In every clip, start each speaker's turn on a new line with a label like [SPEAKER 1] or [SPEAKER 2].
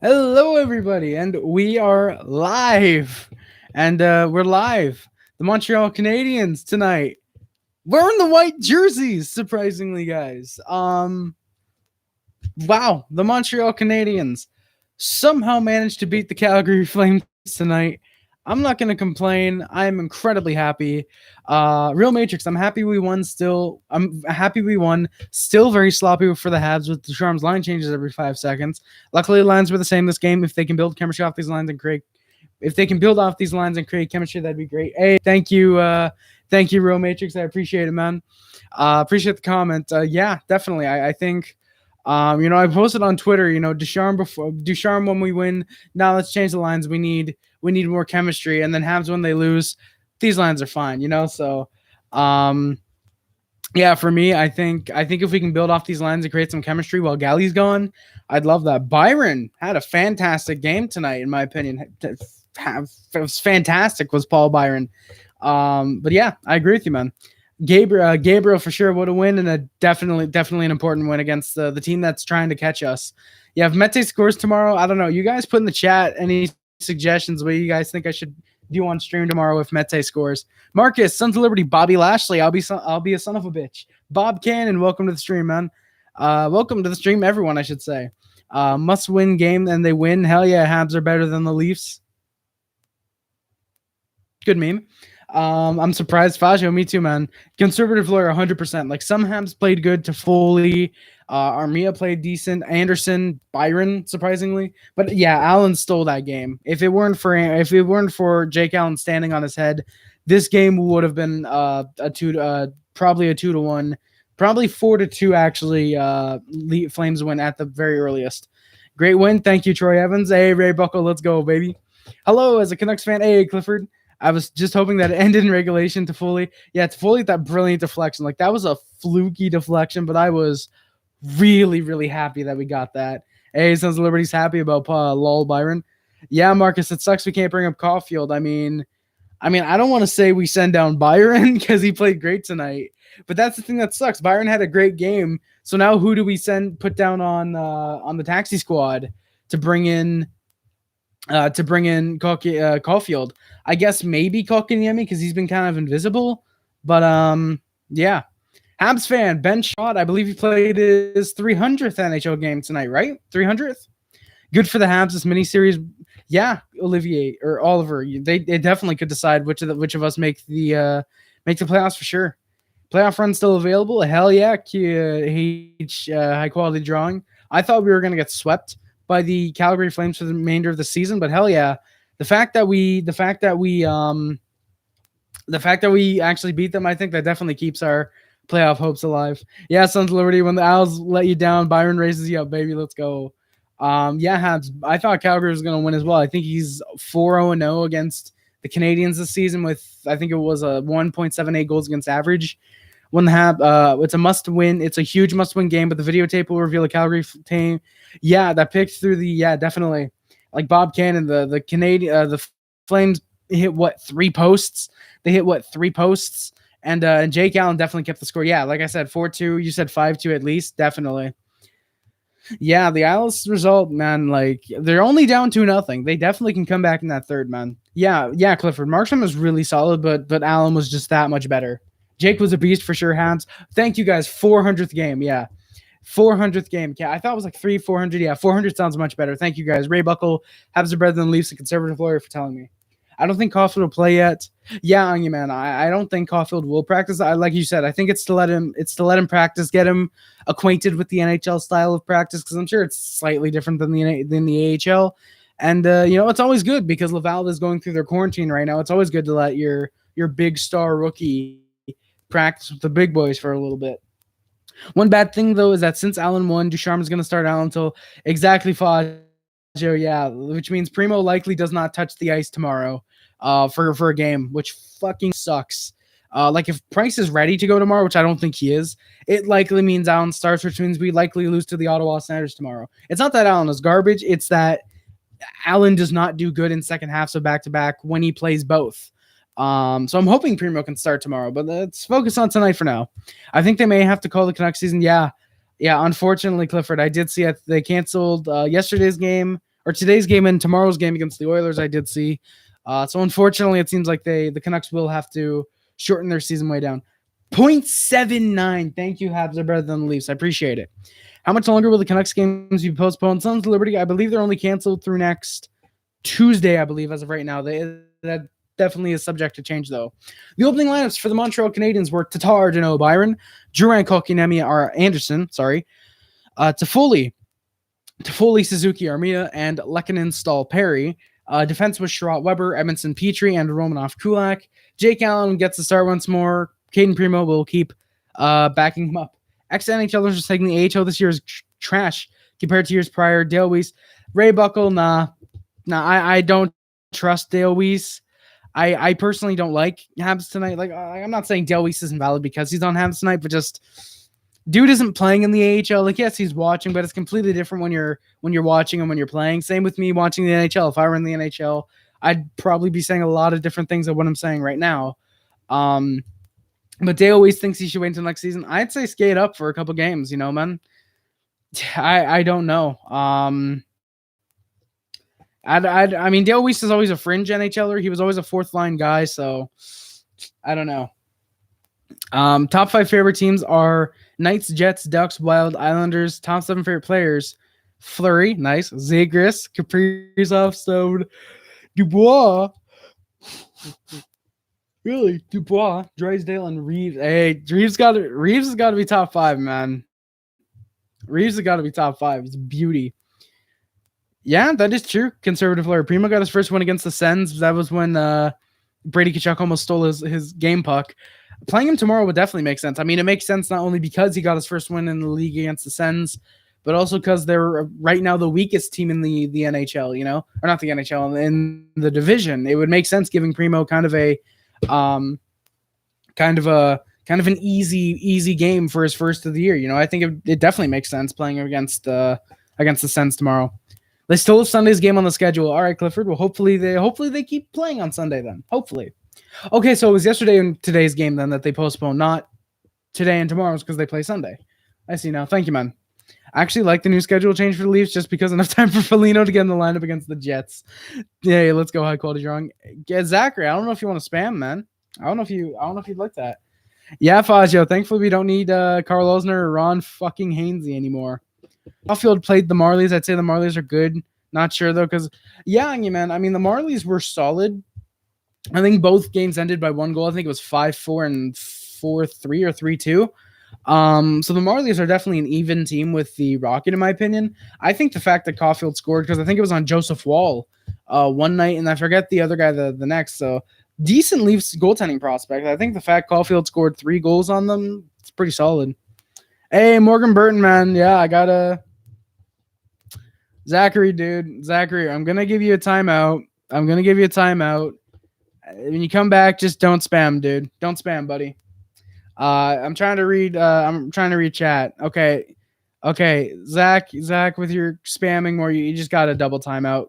[SPEAKER 1] Hello, everybody, and we are live. And we're live. The Montreal Canadiens tonight. Wearing the white jerseys, surprisingly, guys. Wow, the Montreal Canadiens somehow managed to beat the Calgary Flames tonight. I'm not going to complain. I'm incredibly happy. Real Matrix, I'm happy we won still. I'm happy we won. Still very sloppy for the Habs with Ducharme's line changes every 5 seconds. Luckily, the lines were the same this game. If they can build chemistry off these lines and create chemistry, that'd be great. Hey, thank you, Real Matrix. I appreciate it, man. Appreciate the comment. Yeah, definitely. I think I posted on Twitter, Ducharme when we win. Now let's change the lines. We need more chemistry, and then Habs when they lose. These lines are fine, So, um, yeah, for me, I think if we can build off these lines and create some chemistry while Galley's gone, I'd love that. Byron had a fantastic game tonight, in my opinion. It was fantastic. Was Paul Byron? But yeah, I agree with you, man. Gabriel for sure would have win, and a definitely an important win against the team that's trying to catch us. Yeah, if Mete scores tomorrow, I don't know. You guys put in the chat any suggestions what you guys think I should do on stream tomorrow if Mete scores. Marcus, Sons of Liberty, Bobby Lashley, I'll be a son of a bitch. Bob Cannon, welcome to the stream, man. Welcome to the stream, everyone. I should say. Must win game, and they win. Hell yeah, Habs are better than the Leafs. Good meme. I'm surprised. Fajo, me too, man. Conservative lawyer, 100%. Like, some Habs played good. Toffoli, Armia played decent. Anderson, Byron, surprisingly. But yeah, Allen stole that game. If it weren't for Jake Allen standing on his head, this game would have been probably a 2-1, probably 4-2 actually. Flames win at the very earliest. Great win. Thank you, Troy Evans. Hey, Ray Buckle, let's go, baby. Hello, as a Canucks fan. Hey, Clifford. I was just hoping that it ended in regulation. Toffoli, that brilliant deflection. Like, that was a fluky deflection, but I was really, really happy that we got that. Hey, Sons of Liberty's happy about lol Byron. Yeah, Marcus, it sucks we can't bring up Caulfield. I mean, I don't want to say we send down Byron because he played great tonight, but that's the thing that sucks. Byron had a great game, so now who do we put down on the taxi squad to bring in? Caulfield. I guess maybe Kotkaniemi because he's been kind of invisible. But yeah. Habs fan, Ben Chiarot, I believe he played his 300th NHL game tonight, right? 300th? Good for the Habs, this miniseries. Yeah, Olivier or Oliver, they definitely could decide which of us make the playoffs for sure. Playoff run still available? Hell yeah, high quality drawing. I thought we were going to get swept by the Calgary Flames for the remainder of the season, but hell yeah, the fact that we actually beat them, I think that definitely keeps our playoff hopes alive. Yeah, Sons of Liberty, when the Owls let you down, Byron raises you up, baby. Let's go. Yeah, Habs. I thought Calgary was going to win as well. I think he's 4-0 against the Canadiens this season with, I think it was a 1.78 goals against average. When the Habs, it's a must win. It's a huge must win game, but the videotape will reveal a Calgary team. Yeah, that picked through definitely. Like Bob Cannon, the Canadian, the Flames hit 3 posts? They hit 3 posts? And Jake Allen definitely kept the score. Yeah, like I said, 4-2. You said 5-2 at least, definitely. Yeah, the Owls result, man, like, they're only down 2-0. They definitely can come back in that third, man. Yeah, Clifford. Markstrom was really solid, but Allen was just that much better. Jake was a beast for sure, Habs. Thank you, guys. 400th game, yeah. 400th game. Yeah, I thought it was like 400. Yeah, 400 sounds much better. Thank you, guys. Ray Buckle, Habs are better than Leafs, a conservative lawyer, for telling me. I don't think Caulfield will play yet. Yeah, Anya, man. I don't think Caulfield will practice. Like you said, I think it's to let him practice, get him acquainted with the NHL style of practice, because I'm sure it's slightly different than the AHL. And it's always good because Laval is going through their quarantine right now. It's always good to let your big star rookie practice with the big boys for a little bit. One bad thing, though, is that since Allen won, Ducharme is going to start Allen until exactly Faggio, yeah, which means Primo likely does not touch the ice tomorrow for a game, which fucking sucks. Like, if Price is ready to go tomorrow, which I don't think he is, it likely means Allen starts, which means we likely lose to the Ottawa Senators tomorrow. It's not that Allen is garbage, it's that Allen does not do good in second halves of back-to-back when he plays both. So I'm hoping Primo can start tomorrow, but let's focus on tonight for now. I think they may have to call the Canucks season. Yeah. Unfortunately, Clifford, I did see they canceled yesterday's game or today's game and tomorrow's game against the Oilers. I did see. So unfortunately, it seems like the Canucks will have to shorten their season way down. 0.79. Thank you, Habs are better than the Leafs. I appreciate it. How much longer will the Canucks games be postponed? Sons of Liberty, I believe they're only canceled through next Tuesday, I believe, as of right now. That definitely is subject to change, though. The opening lineups for the Montreal Canadiens were Tatar, Dano, Byron, Duran, Kotkaniemi, Anderson, Toffoli, Suzuki, Armia, and Lehkonen, Stahl, Perry. Defense was Chiarot, Weber, Edmondson, Petrie, and Romanov, Kulak. Jake Allen gets the start once more. Caden Primo will keep backing him up. Ex-NHLers are saying the AHL this year is trash compared to years prior. Dale Weiss, Ray Buckle, nah, I don't trust Dale Weiss. I personally don't like Habs tonight. Like, I'm not saying Dale Weiss isn't valid because he's on Habs tonight, but just dude isn't playing in the AHL. Like, yes, he's watching, but it's completely different when you're watching and when you're playing. Same with me watching the NHL. If I were in the NHL, I'd probably be saying a lot of different things than what I'm saying right now. But Dale Weiss thinks he should wait until next season. I'd say skate up for a couple games, man. I don't know. I mean, Dale Weiss is always a fringe NHLer. He was always a fourth line guy, so I don't know. Top 5 favorite teams are Knights, Jets, Ducks, Wild, Islanders. Top 7 favorite players: Fleury, nice. Zegras, Kaprizov, Stone, Dubois. Really, Dubois, Drysdale, and Reeves. Hey, Reeves has got to be top 5, man. Reeves has got to be top 5. It's a beauty. Yeah, that is true. Conservative player. Primo got his first win against the Sens. That was when Brady Tkachuk almost stole his game puck. Playing him tomorrow would definitely make sense. I mean, it makes sense not only because he got his first win in the league against the Sens, but also because they're right now the weakest team in the NHL, or not the NHL, in the division. It would make sense giving Primo kind of an easy game for his first of the year. I think it definitely makes sense playing against the Sens tomorrow. They still have Sunday's game on the schedule. All right, Clifford. Well, hopefully they keep playing on Sunday then. Hopefully. Okay, so it was yesterday and today's game then that they postponed, not today and tomorrow's because they play Sunday. I see now. Thank you, man. I actually like the new schedule change for the Leafs just because enough time for Foligno to get in the lineup against the Jets. Yeah, let's go high quality drawing. Get Zachary. I don't know if you want to spam, man. I don't know if you'd like that. Yeah, Fazio. Thankfully, we don't need Carl Osner or Ron fucking Hainsey anymore. Caulfield played the Marlies. I'd say the Marlies are good. Not sure though, because man. I mean, the Marlies were solid. I think both games ended by 1 goal. I think it was 5-4 and 4-3 or 3-2. So the Marlies are definitely an even team with the Rocket, in my opinion. I think the fact that Caulfield scored, because I think it was on Joseph Wall one night, and I forget the other guy the next. So decent Leafs goaltending prospect. I think the fact Caulfield scored 3 goals on them, it's pretty solid. Hey, Morgan Burton, man. Yeah, I gotta. Zachary, dude. Zachary, I'm going to give you a timeout. When you come back, just don't spam, dude. Don't spam, buddy. I'm trying to read chat. Okay. Zach, with your spamming more, you just got a double timeout.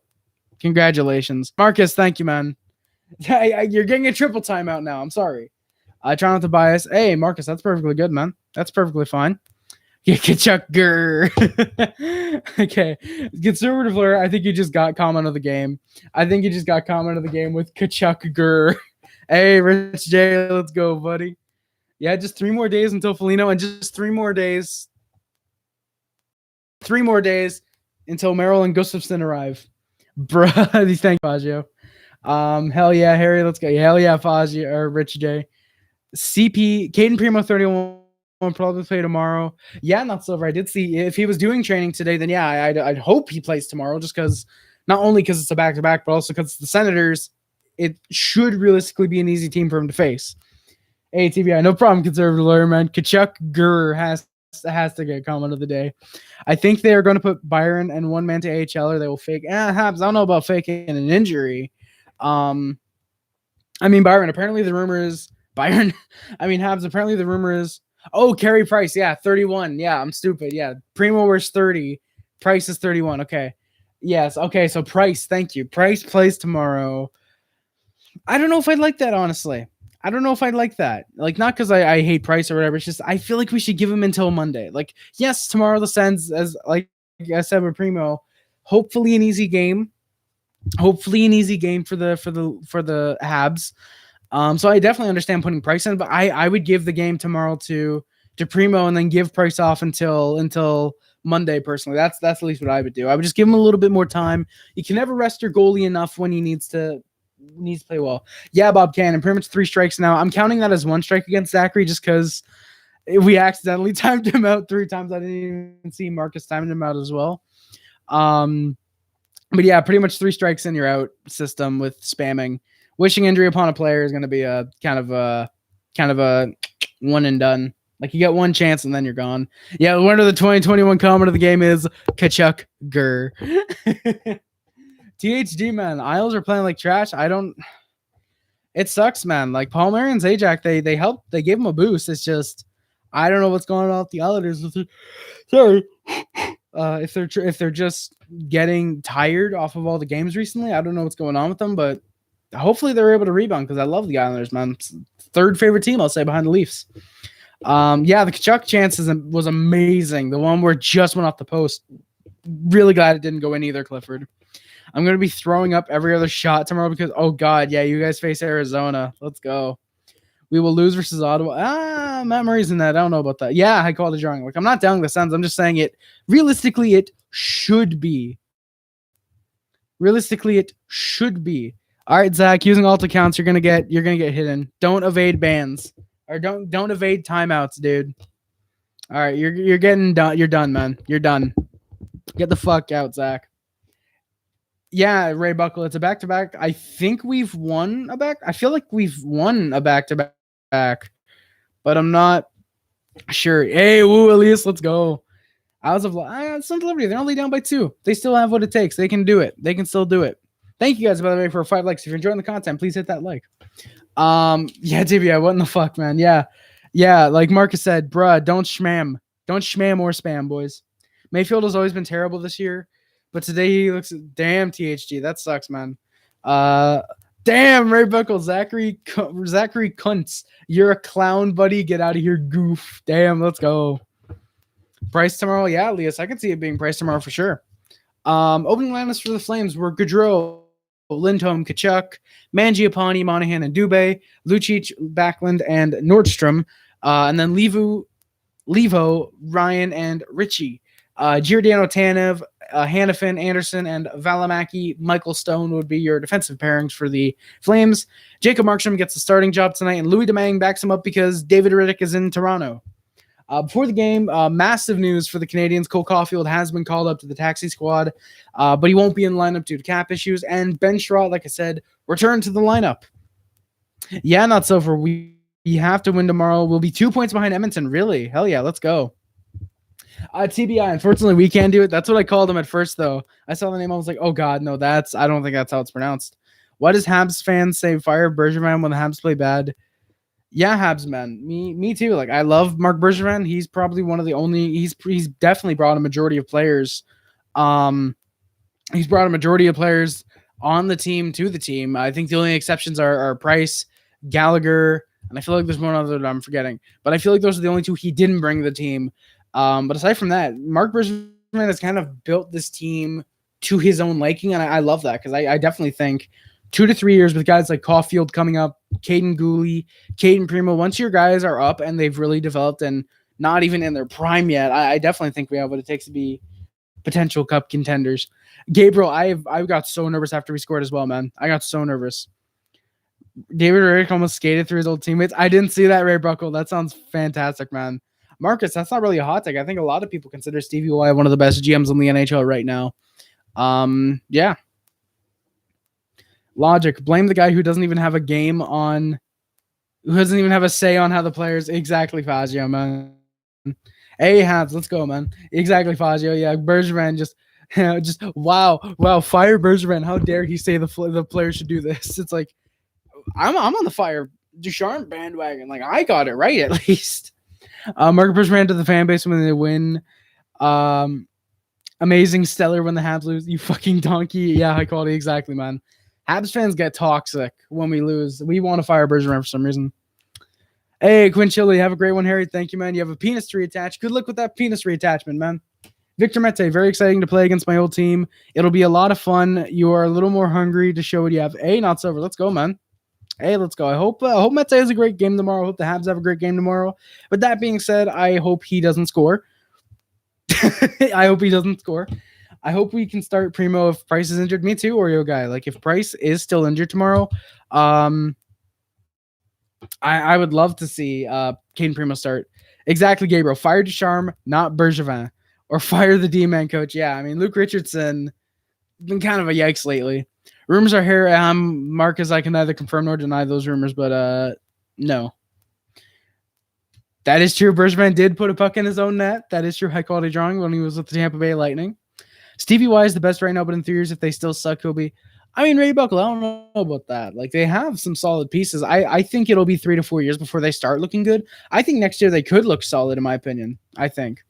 [SPEAKER 1] Congratulations. Marcus, thank you, man. You're getting a triple timeout now. I'm sorry. I try not to bias. Hey, Marcus, that's perfectly good, man. That's perfectly fine. Yeah, Kachuk Gurr. Okay. Conservative player, I think you just got comment of the game. With Kachuk Gurr. Hey, Rich J, let's go, buddy. Yeah, just 3 more days until Foligno, and just 3 more days. 3 more days until Merrill and Gustafsson arrive. Bruh, thank you, Fazio. Hell yeah, Harry, let's go. Hell yeah, Fazio, or Rich J. CP, Caden Primo, 31. Will probably play tomorrow. Yeah, not Silver. I did see if he was doing training today, then yeah, I'd hope he plays tomorrow, just because not only because it's a back-to-back, but also because the Senators, it should realistically be an easy team for him to face. Hey, TBI, no problem, conservative lawyer, man. Kachuk Gurr has to get comment of the day. I think they are going to put Byron and one man to AHL, or they will fake. Habs, I don't know about faking an injury. I mean, Byron, apparently the rumor is Habs, apparently the rumor is, oh, Carey Price. Yeah, 31. Yeah, I'm stupid. Yeah, Primo wears 30. Price is 31. Okay. Yes. Okay, so Price, thank you. Price plays tomorrow. I don't know if I'd like that, honestly. Like, not because I hate Price or whatever. It's just I feel like we should give him until Monday. Like, yes, tomorrow the Sens, as like I said with Primo, Hopefully an easy game. Hopefully an easy game for the Habs. So I definitely understand putting Price in, but I would give the game tomorrow to Primo and then give Price off until Monday. Personally, that's at least what I would do. I would just give him a little bit more time. You can never rest your goalie enough when he needs to play well. Yeah, Bob Cannon, pretty much 3 strikes now. I'm counting that as 1 strike against Zachary just because we accidentally timed him out 3 times. I didn't even see Marcus timing him out as well. But yeah, pretty much 3 strikes and you're out system with spamming. Wishing injury upon a player is going to be a kind of a one and done. Like you get 1 chance and then you're gone. Yeah, the winner of the 2021 comment of the game is Kachuk Gur. THD, man. Isles are playing like trash. It sucks, man. Like Palmieri and Zajac, they helped. They gave him a boost. It's just I don't know what's going on with the Islanders. Sorry. If they're just getting tired off of all the games recently, I don't know what's going on with them, but hopefully they're able to rebound because I love the Islanders, man. 3rd favorite team, I'll say, behind the Leafs. Yeah, the Kachuk chance was amazing. The one where it just went off the post. Really glad it didn't go in either, Clifford. I'm going to be throwing up every other shot tomorrow because, oh, God, yeah, you guys face Arizona. Let's go. We will lose versus Ottawa. Matt Murray's in that. I don't know about that. Yeah, I called it drawing. Like, I'm not doubting the Sens. I'm just saying it. Realistically, it should be. All right, Zach, using alt accounts, you're gonna get hidden. Don't evade bans. Or don't evade timeouts, dude. All right, you're getting done. You're done, man. You're done. Get the fuck out, Zach. Yeah, Ray Buckle, it's a back-to-back. I think we've won a back. I feel like we've won a back-to-back, but I'm not sure. Hey, woo, Elias, let's go. Sons of Liberty, they're only down by 2. They still have what it takes. They can do it. They can still do it. Thank you guys, by the way, for 5 likes. If you're enjoying the content, please hit that like. Yeah, TBI, what in the fuck, man? Yeah, like Marcus said, bruh, don't schmam or spam, boys. Mayfield has always been terrible this year. But today he looks damn THG. That sucks, man. Damn, Ray Buckle, Zachary Kuntz. You're a clown, buddy. Get out of here, goof. Damn, let's go. Price tomorrow, yeah, Elias. I can see it being priced tomorrow for sure. Opening lineups for the Flames were Gaudreau, Lindholm, Kachuk, Mangiapane, Monahan, and Dubé, Lucic, Backlund, and Nordstrom, and then Levo, Ryan, and Richie. Giordano, Tanev, Hannafin, Anderson, and Valimaki, Michael Stone would be your defensive pairings for the Flames. Jacob Markstrom gets the starting job tonight, and Louis Domingue backs him up because David Riddick is in Toronto. Before the game, massive news for the Canadiens. Cole Caulfield has been called up to the taxi squad, but he won't be in lineup due to cap issues. And Ben Chiarot, like I said, returned to the lineup. Yeah, not so for we have to win tomorrow. We'll be 2 points behind Edmonton. Really? Hell yeah, let's go. TBI, unfortunately, we can't do it. That's what I called him at first, though. I saw the name. I was like, oh, God, no, I don't think that's how it's pronounced. Why does Habs fans say fire Bergevin when the Habs play bad? Yeah, Habs, man. Me too. Like, I love Marc Bergevin. He's probably one of the only. He's definitely brought a majority of players. He's brought a majority of players on the team to the team. I think the only exceptions are Price, Gallagher, and I feel like there's one other that I'm forgetting. But I feel like those are the only 2 he didn't bring to the team. But aside from that, Marc Bergevin has kind of built this team to his own liking, and I love that because I definitely think 2 to 3 years with guys like Caulfield coming up, Caden Gooley, Caden Primo, once your guys are up and they've really developed and not even in their prime yet, I definitely think we have what it takes to be potential cup contenders. Gabriel, I got so nervous after we scored as well, man. I got so nervous. David Riddick almost skated through his old teammates. I didn't see that, Ray Buckle. That sounds fantastic, man. Marcus, that's not really a hot take. I think a lot of people consider Stevie Y one of the best GMs in the NHL right now. Yeah. Logic. Blame the guy who doesn't even have a game on, who doesn't even have a say on how the players. Exactly, Fazio, man. Hey, Habs, let's go, man. Exactly, Fazio. Yeah, Bergevin just wow, fire Bergevin. How dare he say the players should do this? It's like I'm on the fire Ducharme bandwagon. Like I got it right at least. Marc Bergevin to the fan base when they win. Amazing stellar when the Habs lose. You fucking donkey. Yeah, high quality. Exactly, man. Habs fans get toxic when we lose. We want to fire Bergevin for some reason. Hey, Quinn Chili, have a great one, Harry. Thank you, man. You have a penis to reattach. Good luck with that penis reattachment, man. Victor Mete, very exciting to play against my old team. It'll be a lot of fun. You are a little more hungry to show what you have. Hey, not silver. Let's go, man. Hey, let's go. I hope Mete has a great game tomorrow. I hope the Habs have a great game tomorrow. But that being said, I hope he doesn't score. I hope he doesn't score. I hope we can start Primo if Price is injured. Me too, Oreo guy. Like if Price is still injured tomorrow, I would love to see Kane Primo start. Exactly, Gabriel. Fire Ducharme, not Bergevin. Or fire the D-man coach. Yeah, I mean, Luke Richardson been kind of a yikes lately. Rumors are here. Marcus, I can neither confirm nor deny those rumors, but no. That is true. Bergevin did put a puck in his own net. That is true. High-quality drawing when he was with the Tampa Bay Lightning. Stevie Y is the best right now, but in 3 years, if they still suck, he'll be... I mean, Ray Buckle, I don't know about that. Like, they have some solid pieces. I think it'll be 3 to 4 years before they start looking good. I think next year they could look solid, in my opinion. I think.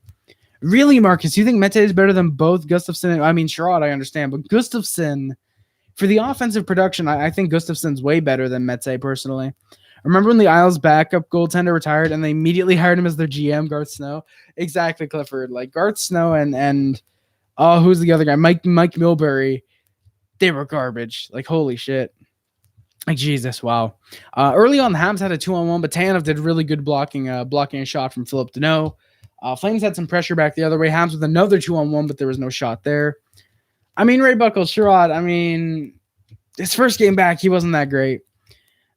[SPEAKER 1] Really, Marcus, you think Mete is better than both Gustafsson and... I mean, Chiarot, I understand, but Gustafsson... For the offensive production, I think Gustafsson's way better than Mete, personally. Remember when the Isles backup goaltender retired and they immediately hired him as their GM, Garth Snow? Exactly, Clifford. Like, Garth Snow and who's the other guy? Mike Milbury. They were garbage. Like, holy shit. Like, Jesus, wow. Early on, the Habs had a 2-on-1, but Tanev did really good blocking a shot from Philip Deneau. Flames had some pressure back the other way. Habs with another 2-on-1, but there was no shot there. I mean, Ray Buckles, Chiarot, I mean, his first game back, he wasn't that great.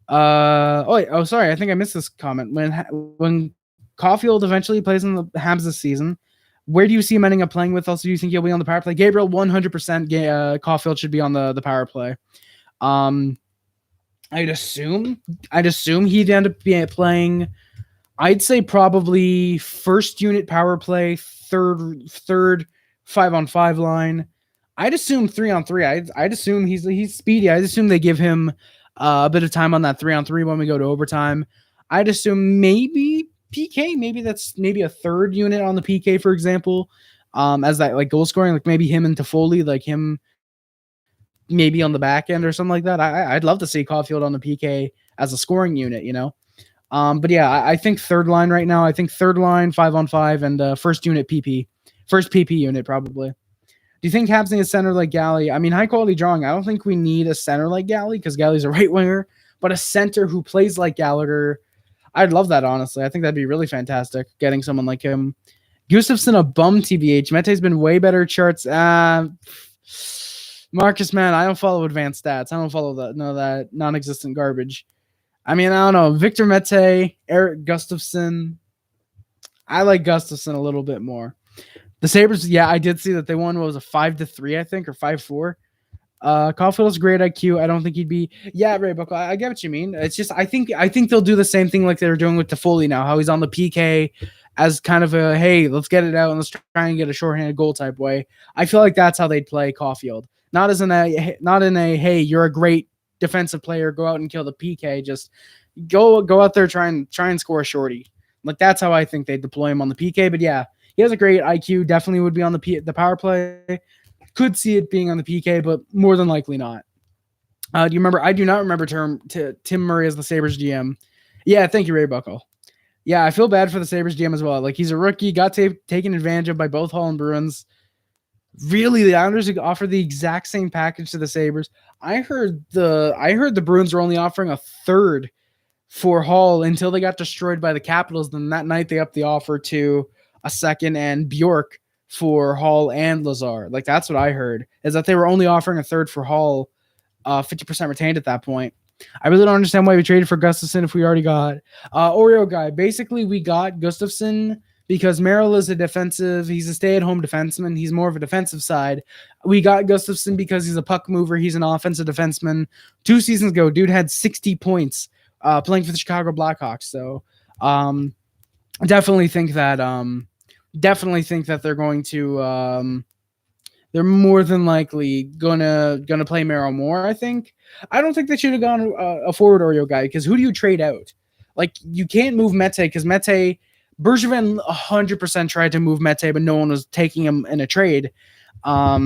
[SPEAKER 1] Sorry, I think I missed this comment. When Caulfield eventually plays in the Habs this season, where do you see him ending up playing with? Also, do you think he'll be on the power play? Gabriel, 100% Caulfield should be on the power play. I'd assume he'd end up playing, I'd say probably first unit power play, third 5-on-5 line. I'd assume 3-on-3. I'd assume he's speedy. I'd assume they give him a bit of time on that 3-on-3 when we go to overtime. I'd assume maybe PK. Maybe that's a third unit on the PK, for example, as that like goal scoring, like maybe him and Toffoli, like him maybe on the back end or something like that. I'd love to see Caulfield on the PK as a scoring unit, you know. But yeah, I think third line right now. I think third line 5-on-5 and first unit PP, first PP unit probably. Do you think Habs need a center like Galley? I mean, high quality drawing. I don't think we need a center like Galley because Galley's a right winger, but a center who plays like Gallagher. I'd love that, honestly. I think that'd be really fantastic, getting someone like him. Gustafsson, a bum TBH. Mete's been way better charts. Marcus, man, I don't follow advanced stats. I don't follow that non-existent garbage. I mean, I don't know. Victor Mete, Eric Gustafsson. I like Gustafsson a little bit more. The Sabres, yeah, I did see that they won. What was a 5-3, I think, or 5-4. Caulfield's great IQ. I don't think he'd be. Yeah, Ray Buckle. I get what you mean. It's just I think they'll do the same thing like they're doing with Toffoli now. How he's on the PK as kind of a hey, let's get it out and let's try and get a shorthanded goal type way. I feel like that's how they'd play Caulfield. Not in a hey, you're a great defensive player. Go out and kill the PK. Just go out there try and score a shorty. Like that's how I think they deploy him on the PK. But yeah. He has a great IQ. Definitely would be on the power play. Could see it being on the PK, but more than likely not. Do you remember? I do not remember Tim Murray as the Sabres GM. Yeah, thank you, Ray Buckle. Yeah, I feel bad for the Sabres GM as well. Like he's a rookie, got taken advantage of by both Hall and Bruins. Really, the Islanders offer the exact same package to the Sabres. I heard the Bruins were only offering a third for Hall until they got destroyed by the Capitals. Then that night they upped the offer to a second and Bjork for Hall and Lazar. Like that's what I heard, is that they were only offering a third for Hall, 50% retained at that point. I really don't understand why we traded for Gustafsson if we already got Oreo guy. Basically, we got Gustafsson because Merrill is he's a stay-at-home defenseman. He's more of a defensive side. We got Gustafsson because he's a puck mover. He's an offensive defenseman. 2 seasons ago, dude had 60 points playing for the Chicago Blackhawks. So, definitely think that they're going to they're more than likely gonna play Merrill more. I think. I don't think they should have gone a forward Oreo guy because who do you trade out? Like you can't move Mete because Bergevin 100% tried to move Mete, but no one was taking him in a trade. At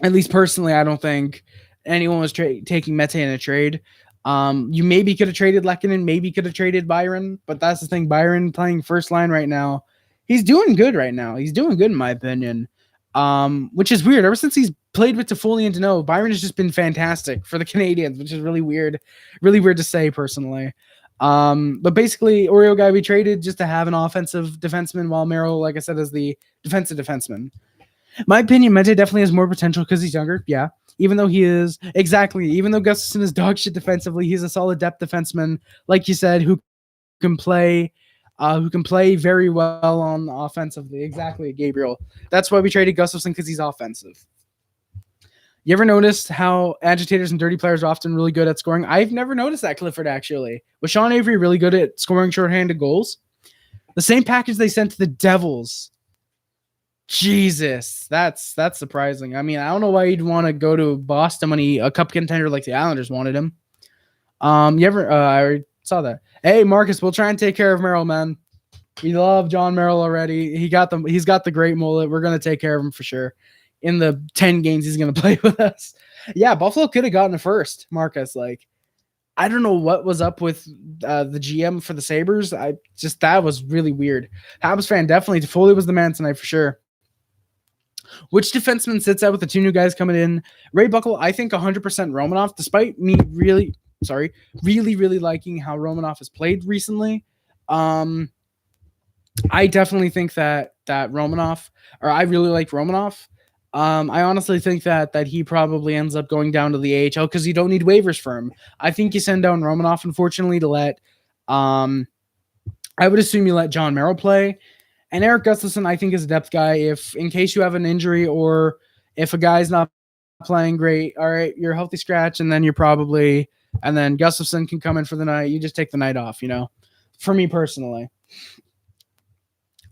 [SPEAKER 1] least personally, I don't think anyone was taking Mete in a trade. You maybe could have traded Lehkonen, maybe could have traded Byron, but that's the thing. Byron playing first line right now, he's doing good right now. He's doing good in my opinion. Which is weird. Ever since he's played with Toffoli and Danault, Byron has just been fantastic for the Canadiens, which is really weird to say personally. But basically, Oreo guy we traded just to have an offensive defenseman, while Merrill, like I said, is the defensive defenseman. My opinion, Mente definitely has more potential because he's younger. Yeah, even though Gustafsson is dog shit defensively, he's a solid depth defenseman, like you said, who can play very well on offensively. Exactly, Gabriel. That's why we traded Gustafsson, because he's offensive. You ever noticed how agitators and dirty players are often really good at scoring? I've never noticed that, Clifford, actually. Was Sean Avery really good at scoring shorthanded goals? The same package they sent to the Devils. Jesus, that's surprising. I mean, I don't know why you'd want to go to Boston when a cup contender like the Islanders wanted him. I already saw that. Hey, Marcus, we'll try and take care of Merrill, man. We love John Merrill already. He's got the great mullet. We're gonna take care of him for sure. In the 10 games he's gonna play with us. Yeah, Buffalo could have gotten a first, Marcus. Like, I don't know what was up with the GM for the Sabres. That was really weird. Habs fan, definitely. Toffoli was the man tonight for sure. Which defenseman sits out with the two new guys coming in? Ray Buckle, I think 100% Romanoff, despite me really liking how Romanoff has played recently. I definitely think that Romanoff, or I really like Romanoff. I honestly think that he probably ends up going down to the AHL because you don't need waivers for him. I think you send down Romanoff, unfortunately, to let I would assume you let John Merrill play. And Eric Gustafsson, I think, is a depth guy. If in case you have an injury or if a guy's not playing great, all right, you're a healthy scratch, and then Gustafsson can come in for the night. You just take the night off, for me personally.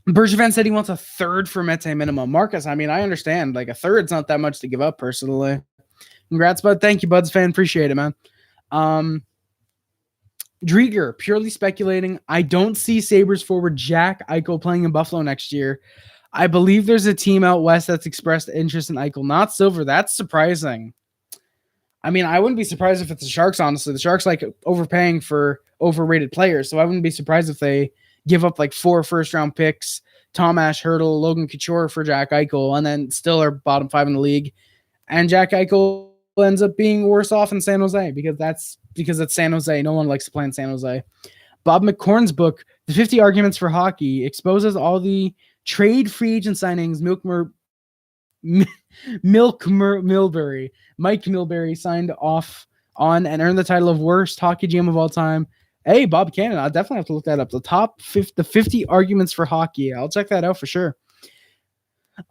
[SPEAKER 1] Bergevin said he wants a third for Mete minimum. Marcus, I mean, I understand. Like, a third's not that much to give up personally. Congrats, bud. Thank you, Buds fan. Appreciate it, man. Drieger, purely speculating. I don't see Sabres forward Jack Eichel playing in Buffalo next year. I believe there's a team out west that's expressed interest in Eichel, not Silver. That's surprising. I mean, I wouldn't be surprised if it's the Sharks, honestly. The Sharks like overpaying for overrated players, so I wouldn't be surprised if they give up like 4 first-round picks, Tom Ash, Hurdle, Logan Couture for Jack Eichel, and then still are bottom 5 in the league. And Jack Eichel ends up being worse off in San Jose because it's San Jose. No one likes to play in San Jose. Bob McCorn's book, The 50 Arguments for Hockey, exposes all the trade free agent signings Mike Milbury signed off on and earned the title of worst hockey GM of all time. Hey, Bob Cannon, I'll definitely have to look that up. The 50 Arguments for Hockey. I'll check that out for sure.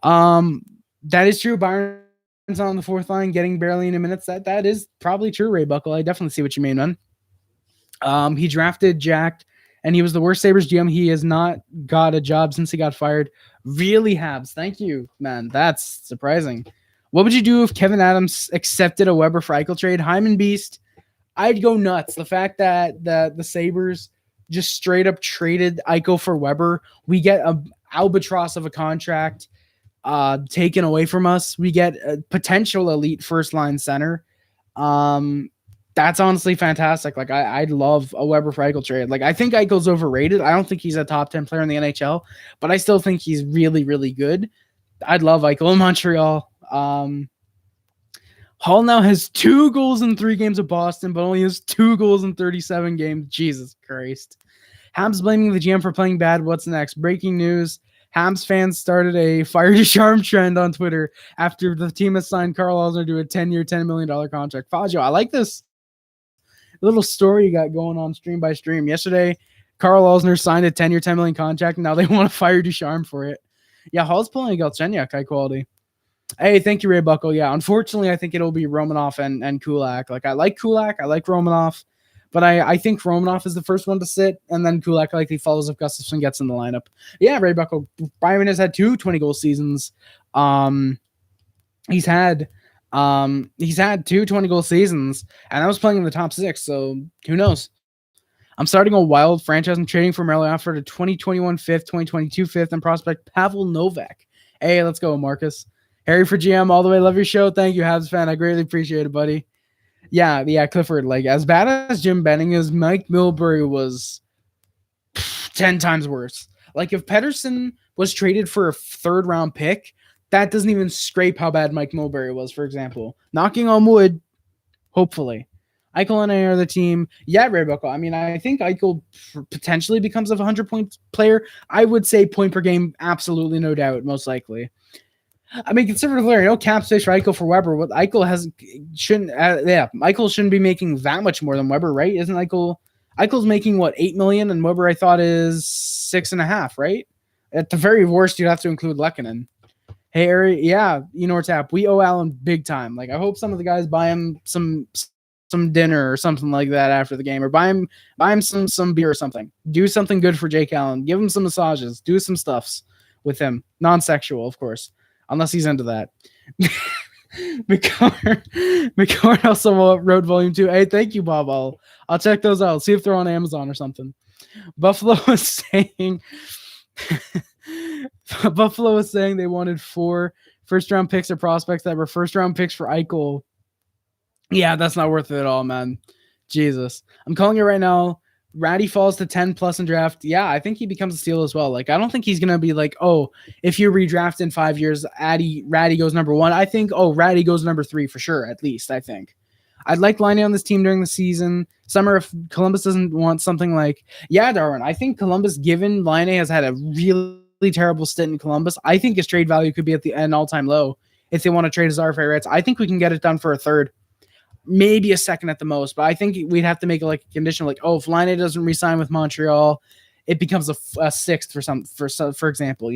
[SPEAKER 1] That is true. Byron's on the fourth line, getting barely any minutes. That is probably true, Ray Buckle. I definitely see what you mean, man. He drafted Jack, and he was the worst Sabres GM. He has not got a job since he got fired. Really, Habs. Thank you, man. That's surprising. What would you do if Kevin Adams accepted a Weber for Eichel trade? Hyman Beast, I'd go nuts. The fact that the Sabres just straight up traded Eichel for Weber, we get a albatross of a contract taken away from us. We get a potential elite first line center. That's honestly fantastic. Like, I'd love a Weber for Eichel trade. Like, I think Eichel's overrated. I don't think he's a top 10 player in the NHL, but I still think he's really, really good. I'd love Eichel in Montreal. Hall now has 2 goals in 3 games of Boston, but only has 2 goals in 37 games. Jesus Christ. Habs blaming the GM for playing bad. What's next? Breaking news. Habs fans started a fire Ducharme trend on Twitter after the team has signed Carl Alzner to a 10-year, $10 million contract. Fazio, I like this little story you got going on stream by stream. Yesterday, Carl Alzner signed a 10-year, $10 million contract, and now they want to fire Ducharme for it. Yeah, Hall's pulling a Galchenyuk high quality. Hey, thank you, Ray Buckle. Yeah, unfortunately, I think it'll be Romanoff and Kulak. Like, I like Kulak, I like Romanoff, but I think Romanoff is the first one to sit, and then Kulak likely follows if Gustafsson gets in the lineup. Yeah, Ray Buckle. Byron has had 2 20-goal seasons. He's had 2 20-goal seasons, and I was playing in the top 6, so who knows? I'm starting a wild franchise. I'm trading for Merrill Offer to 2021 5th, 2022 5th, and prospect Pavel Novak. Hey, let's go, Marcus. Harry for GM, all the way. Love your show. Thank you, Habs fan. I greatly appreciate it, buddy. Yeah, Clifford. Like, as bad as Jim Benning is, Mike Milbury was 10 times worse. Like, if Pedersen was traded for a 3rd-round pick, that doesn't even scrape how bad Mike Mulberry was, for example. Knocking on wood, hopefully. Eichel and I are the team. Yeah, Ray Buckle. I mean, I think Eichel potentially becomes a 100-point player. I would say point per game, absolutely, no doubt, most likely. I mean, conservatively, cap space for Eichel for Weber. What Eichel Eichel shouldn't be making that much more than Weber, right? Isn't Eichel's making what, $8 million, and Weber I thought is 6.5, right? At the very worst, you'd have to include Lehkonen. Hey, Ari, yeah, Tap. We owe Allen big time. Like, I hope some of the guys buy him some dinner or something like that after the game, or buy him some beer or something. Do something good for Jake Allen. Give him some massages. Do some stuffs with him. Non-sexual, of course, unless he's into that. McCord also wrote Volume 2. Hey, thank you, Bob. I'll check those out. See if they're on Amazon or something. Buffalo was saying they wanted 4 first-round picks or prospects that were first-round picks for Eichel. Yeah, that's not worth it at all, man. Jesus. I'm calling it right now. Ratty falls to 10 plus in draft. Yeah, I think he becomes a steal as well. Like, I don't think he's going to be like, oh, if you redraft in 5 years, Ratty goes number 1. I think, Ratty goes number 3 for sure, at least, I think. I'd like Laine on this team during the season. Summer, if Columbus doesn't want something like, yeah, Darwin, I think Columbus, given Laine has had a really terrible stint in Columbus, I think his trade value could be at an all-time low if they want to trade his RFA rights. I think we can get it done for a 3rd. Maybe a 2nd at the most, but I think we'd have to make it like a condition, like, if Laine doesn't re-sign with Montreal, it becomes a 6th for example,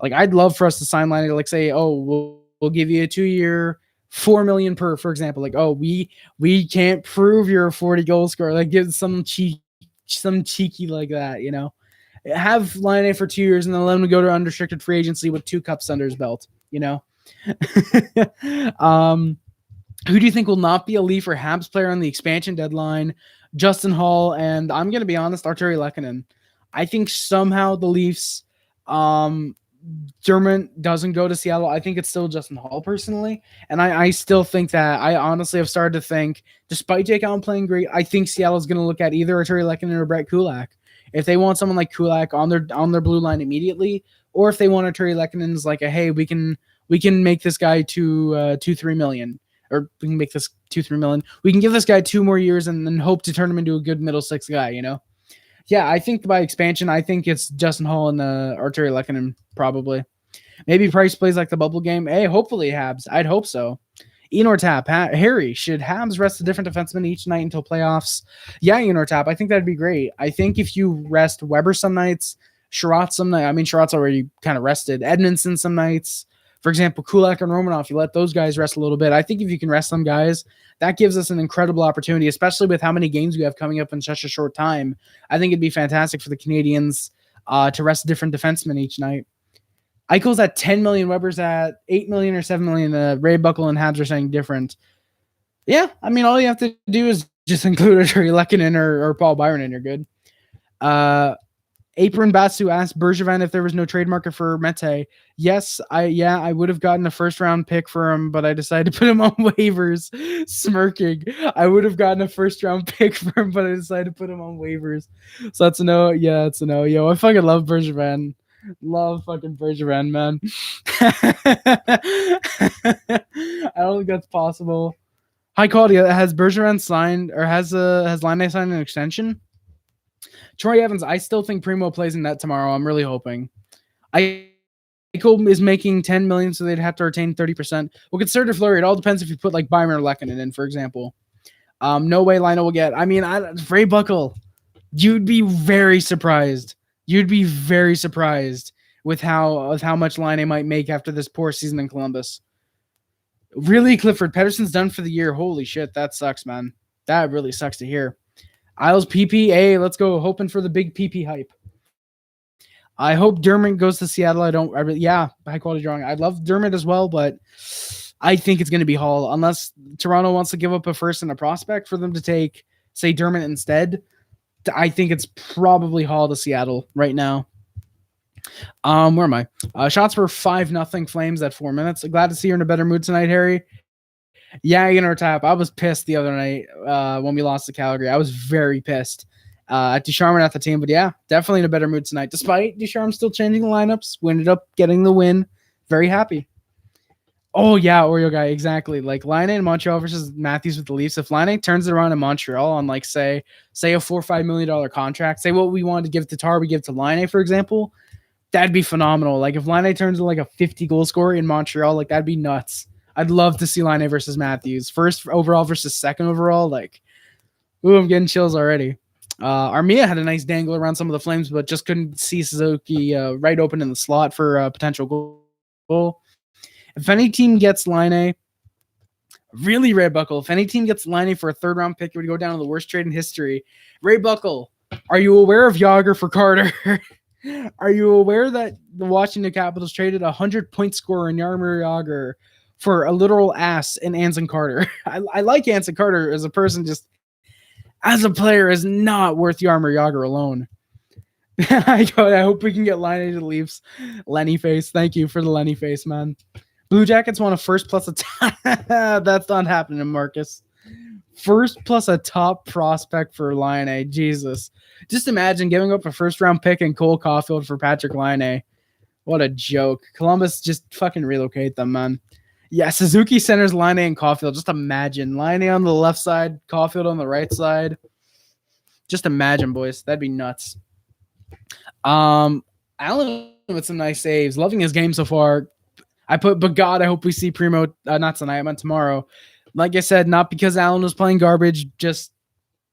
[SPEAKER 1] Like, I'd love for us to sign Laine, like, say, we'll give you a 2-year, $4 million per, for example. Like, we can't prove you're a 40 goal scorer. Like, give some cheeky like that, Have Laine for 2 years and then let him go to unrestricted free agency with 2 cups under his belt, Who do you think will not be a Leaf or Habs player on the expansion deadline? Justin Hall, and I'm going to be honest, Artturi Lehkonen. I think somehow the Leafs, Dermott doesn't go to Seattle. I think it's still Justin Hall personally. And I still think that I honestly have started to think, despite Jake Allen playing great, I think Seattle's going to look at either Artturi Lehkonen or Brett Kulak. If they want someone like Kulak on their blue line immediately, or if they want Artturi Lehkonen's like hey, we can make this guy to 3 million. Or we can make this 2-3 million. We can give this guy 2 more years and then hope to turn him into a good middle 6 guy, Yeah, I think by expansion, I think it's Justin Hall and Artturi Lehkonen probably. Maybe Price plays like the bubble game. Hey, hopefully Habs. I'd hope so. Tap. Harry, should Habs rest a different defenseman each night until playoffs? Yeah, Tap. I think that'd be great. I think if you rest Weber some nights, Chiarot some nights. I mean, Chiarot's already kind of rested. Edmondson some nights. For example, Kulak and Romanov, you let those guys rest a little bit. I think if you can rest some guys, that gives us an incredible opportunity, especially with how many games we have coming up in such a short time. I think it'd be fantastic for the Canadiens to rest different defensemen each night. Eichel's at 10 million, Weber's at 8 million or 7 million. Ray Buckle and Habs are saying different. Yeah, I mean, all you have to do is just include Artturi Lehkonen or Paul Byron and you're good. Apron Batsu asked Bergevin if there was no trade market for Mete. Yes, I would have gotten a 1st-round pick for him, but I decided to put him on waivers. Smirking. I would have gotten a 1st-round pick for him, but I decided to put him on waivers. So that's a no. Yeah, it's a no. Yo, I fucking love Bergevin. Love fucking Bergevin, man. I don't think that's possible. High quality. Has Bergevin signed, or has Laine signed an extension? Troy Evans, I still think Primo plays in net tomorrow. I'm really hoping. Eichel is making 10 million, so they'd have to retain 30%. Well, consider Fleury. It all depends if you put like Byron or Lehkonen in, for example. No way Laine will get. I mean, Ray Buckle, you'd be very surprised. You'd be very surprised with how much Laine might make after this poor season in Columbus. Really, Clifford Pedersen's done for the year. Holy shit, that sucks, man. That really sucks to hear. Isles PPA, let's go. Hoping for the big PP hype. I hope Dermott goes to Seattle. High quality drawing. I'd love Dermott as well, but I think it's going to be Hall unless Toronto wants to give up a 1st and a prospect for them to take, say, Dermott instead. I think it's probably Hall to Seattle right now. Where am I? Shots were 5-0 Flames at 4 minutes. Glad to see you're in a better mood tonight, Harry. Yeah, Tap. I was pissed the other night when we lost to Calgary. I was very pissed. Ducharme at the team. But yeah, definitely in a better mood tonight. Despite Ducharme still changing the lineups, we ended up getting the win. Very happy. Oh, yeah, Oreo guy, exactly. Like, Laine in Montreal versus Matthews with the Leafs. If Laine turns it around in Montreal on, like, say a $4 or $5 million contract, say what we wanted to give to Tar, we give to Laine, for example, that'd be phenomenal. Like, if Laine turns into, like, a 50-goal scorer in Montreal, like, that'd be nuts. I'd love to see Laine versus Matthews. First overall versus second overall, like, ooh, I'm getting chills already. Armia had a nice dangle around some of the Flames, but just couldn't see Suzuki right open in the slot for a potential goal. If any team gets Laine, really, Ray Buckle, if any team gets Laine for a third-round pick, it would go down to the worst trade in history. Ray Buckle, are you aware of Yager for Carter? Are you aware that the Washington Capitals traded a 100-point scorer in Jaromir Jagr for a literal ass in Anson Carter? I like Anson Carter as a person, just as a player is not worth Jaromir Jagr alone. I hope we can get Laine to the Leafs. Lenny face. Thank you for the Lenny face, man. Blue Jackets want a first plus a top. That's not happening, Marcus. First plus a top prospect for Laine. Jesus. Just imagine giving up a first-round pick and Cole Caulfield for Patrick Laine. What a joke. Columbus, just fucking relocate them, man. Yeah, Suzuki centers Laine and Caulfield. Just imagine. Laine on the left side, Caulfield on the right side. Just imagine, boys. That'd be nuts. Allen with some nice saves. Loving his game so far. But God, I hope we see Primo, not tonight, I meant tomorrow. Like I said, not because Allen was playing garbage, just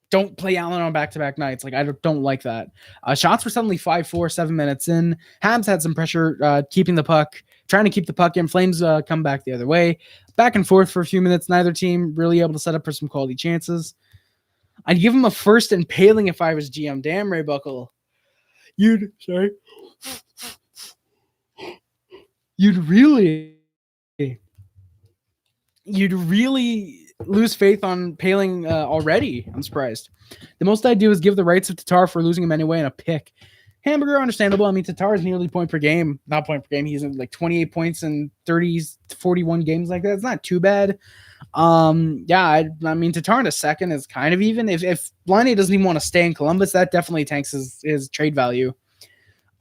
[SPEAKER 1] don't play Allen on back-to-back nights. Like, I don't like that. Shots were suddenly 5-4, 7 minutes in. Habs had some pressure keeping the puck, trying to keep the puck in. Flames come back the other way. Back and forth for a few minutes. Neither team really able to set up for some quality chances. I'd give him a first and Paling if I was GM. Damn, Ray Buckle. You'd really lose faith on Paling already. I'm surprised. The most I'd do is give the rights of Tatar for losing him anyway and a pick. Hamburger, understandable. I mean, Tatar is nearly point per game. Not point per game. He's in like 28 points in 41 games like that. It's not too bad. Yeah, I mean, Tatar in a second is kind of even. If Laine doesn't even want to stay in Columbus, that definitely tanks his trade value.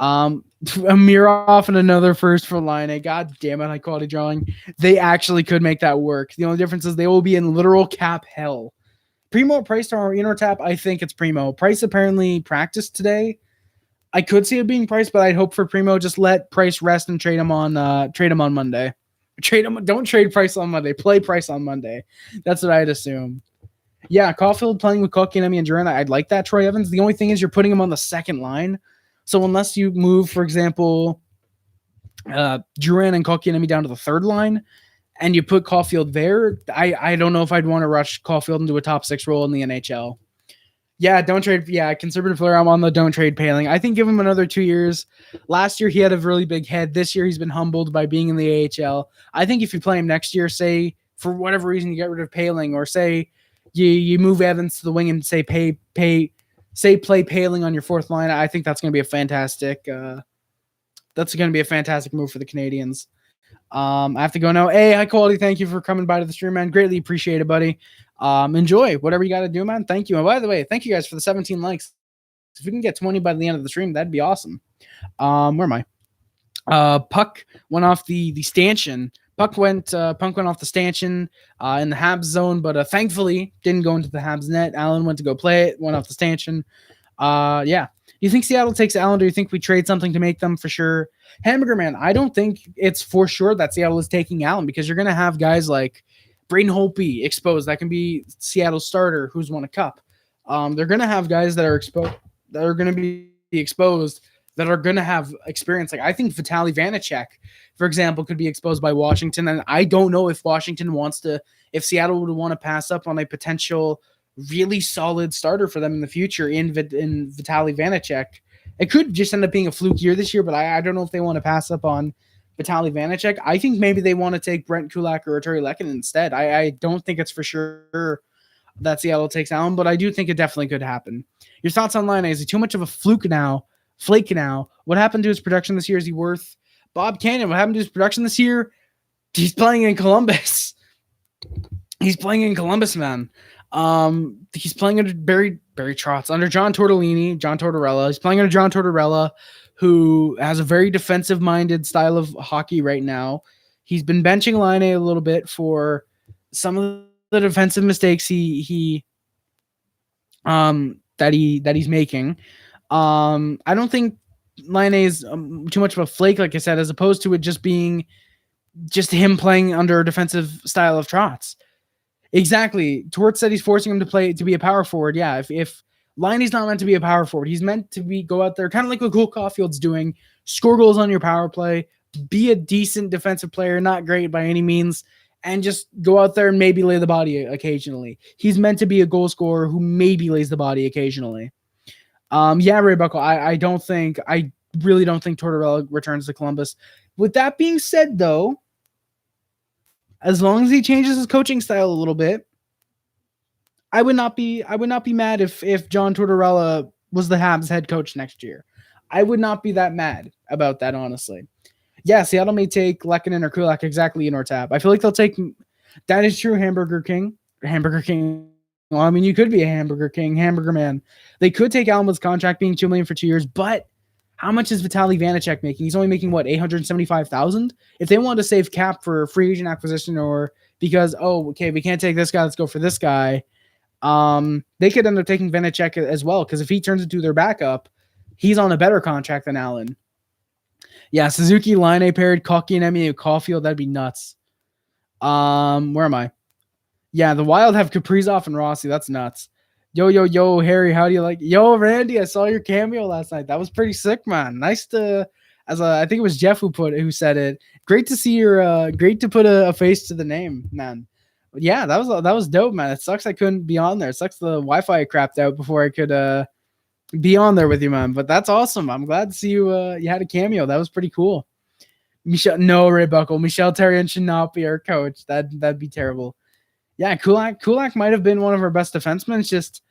[SPEAKER 1] Amirov and another first for Laine. God damn it, high quality drawing. They actually could make that work. The only difference is they will be in literal cap hell. Primo Price or Intertap, I think it's Primo. Price apparently practiced today. I could see it being Price, but I'd hope for Primo. Just let Price rest and trade him on Monday. Don't trade Price on Monday. Play Price on Monday. That's what I'd assume. Yeah, Caulfield playing with Kotkaniemi and Duran. I'd like that. Troy Evans. The only thing is you're putting him on the second line. So unless you move, for example, Duran and Kotkaniemi down to the third line, and you put Caulfield there, I don't know if I'd want to rush Caulfield into a top 6 role in the NHL. Yeah, don't trade. Yeah, conservative player. I'm on the don't trade Paling. I think give him another 2 years. Last year he had a really big head. This year he's been humbled by being in the AHL. I think if you play him next year, say for whatever reason you get rid of Paling, or say you move Evans to the wing and say play Paling on your fourth line, I think that's going to be a fantastic. That's going to be a fantastic move for the Canadiens. I have to go now. Hey, high quality. Thank you for coming by to the stream, man. Greatly appreciate it, buddy. Enjoy whatever you got to do, man. Thank you. And by the way, thank you guys for the 17 likes. If we can get 20 by the end of the stream, that'd be awesome. Where am I? Puck went off the stanchion. Puck went off the stanchion in the Habs zone, but thankfully didn't go into the Habs net. Allen went to go play it, went off the stanchion. Yeah. Do you think Seattle takes Allen? Do you think we trade something to make them for sure? Hamburger Man, I don't think it's for sure that Seattle is taking Allen, because you're going to have guys like Braden Holtby exposed. That can be Seattle's starter who's won a cup. They're going to have guys that are exposed, that are going to be exposed, that are going to have experience. Like, I think Vitaly Vanacek, for example, could be exposed by Washington. And I don't know if if Seattle would want to pass up on a potential really solid starter for them in the future in Vitaly Vanacek. It could just end up being a fluke year this year, but I don't know if they want to pass up on Vitaly Vanacek. I think maybe they want to take Brent Kulak or Arturi Lehkonen instead. I don't think it's for sure that Seattle takes Allen, but I do think it definitely could happen. Your thoughts on Laine? Is he too much of a flake now? What happened to his production this year? Is he worth Bob Cannon? What happened to his production this year? He's playing in Columbus. He's playing in Columbus, man. He's playing under Barry Trotz, under John Tortorella. He's playing under John Tortorella, who has a very defensive-minded style of hockey right now. He's been benching Line A little bit for some of the defensive mistakes that he's making. I don't think Line A is too much of a flake, like I said, as opposed to it just being just him playing under a defensive style of Trotz. Exactly. Torts said he's forcing him to be a power forward. Yeah, if Liney's not meant to be a power forward, he's meant to go out there, kind of like what Cole Caulfield's doing, score goals on your power play, be a decent defensive player, not great by any means, and just go out there and maybe lay the body occasionally. He's meant to be a goal scorer who maybe lays the body occasionally. Ray Buckle, I really don't think Tortorella returns to Columbus. With that being said, though, as long as he changes his coaching style a little bit, I would not be mad if John Tortorella was the Habs head coach next year. I would not be that mad about that, honestly. Yeah, Seattle may take Lehkonen or Kulak exactly in our tab. I feel like they'll take that is true. Hamburger King. Well, I mean, you could be a Hamburger King, Hamburger Man. They could take Allenwood's contract being $2 million for 2 years, but how much is Vitaly Vanacek making? He's only making what, $875,000? If they want to save cap for free agent acquisition, or because we can't take this guy, let's go for this guy. They could end up taking Vanacek as well, because if he turns into their backup, he's on a better contract than Allen. Yeah, Suzuki, Line paired, Kotkaniemi, Caulfield, that'd be nuts. Where am I? Yeah, the Wild have Kaprizov and Rossi. That's nuts. Yo, Harry, how do you like? Yo, Randy, I saw your cameo last night. That was pretty sick, man. Nice to, I think it was Jeff who said it. Great to see great to put a face to the name, man. But yeah, that was dope, man. It sucks I couldn't be on there. It sucks the Wi-Fi crapped out before I could be on there with you, man. But that's awesome. I'm glad to see you. You had a cameo. That was pretty cool. Ray Buckle. Michel Therrien should not be our coach. That'd be terrible. Yeah, Kulak might have been one of our best defensemen. It's just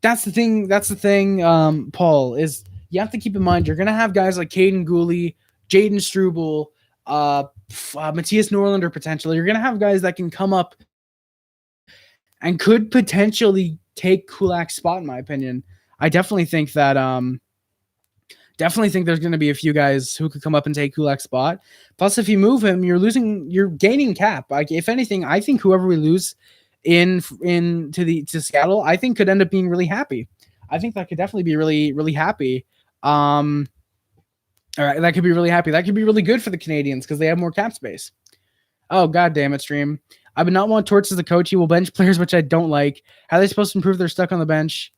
[SPEAKER 1] that's the thing. Paul, is you have to keep in mind you're gonna have guys like Caden Gooley, Jaden Struble, Matthias Norlinder potentially. You're gonna have guys that can come up and could potentially take Kulak's spot, in my opinion. I definitely think that there's going to be a few guys who could come up and take Kulak's spot. Plus, if you move him, you're gaining cap. Like, if anything, I think whoever we lose to Seattle, I think could end up being really happy. I think that could definitely be really, really happy. All right, that could be really happy. That could be really good for the Canadiens because they have more cap space. Oh, God damn it, stream. I would not want Torts as the coach. He will bench players, which I don't like. How are they supposed to improve? They're stuck on the bench.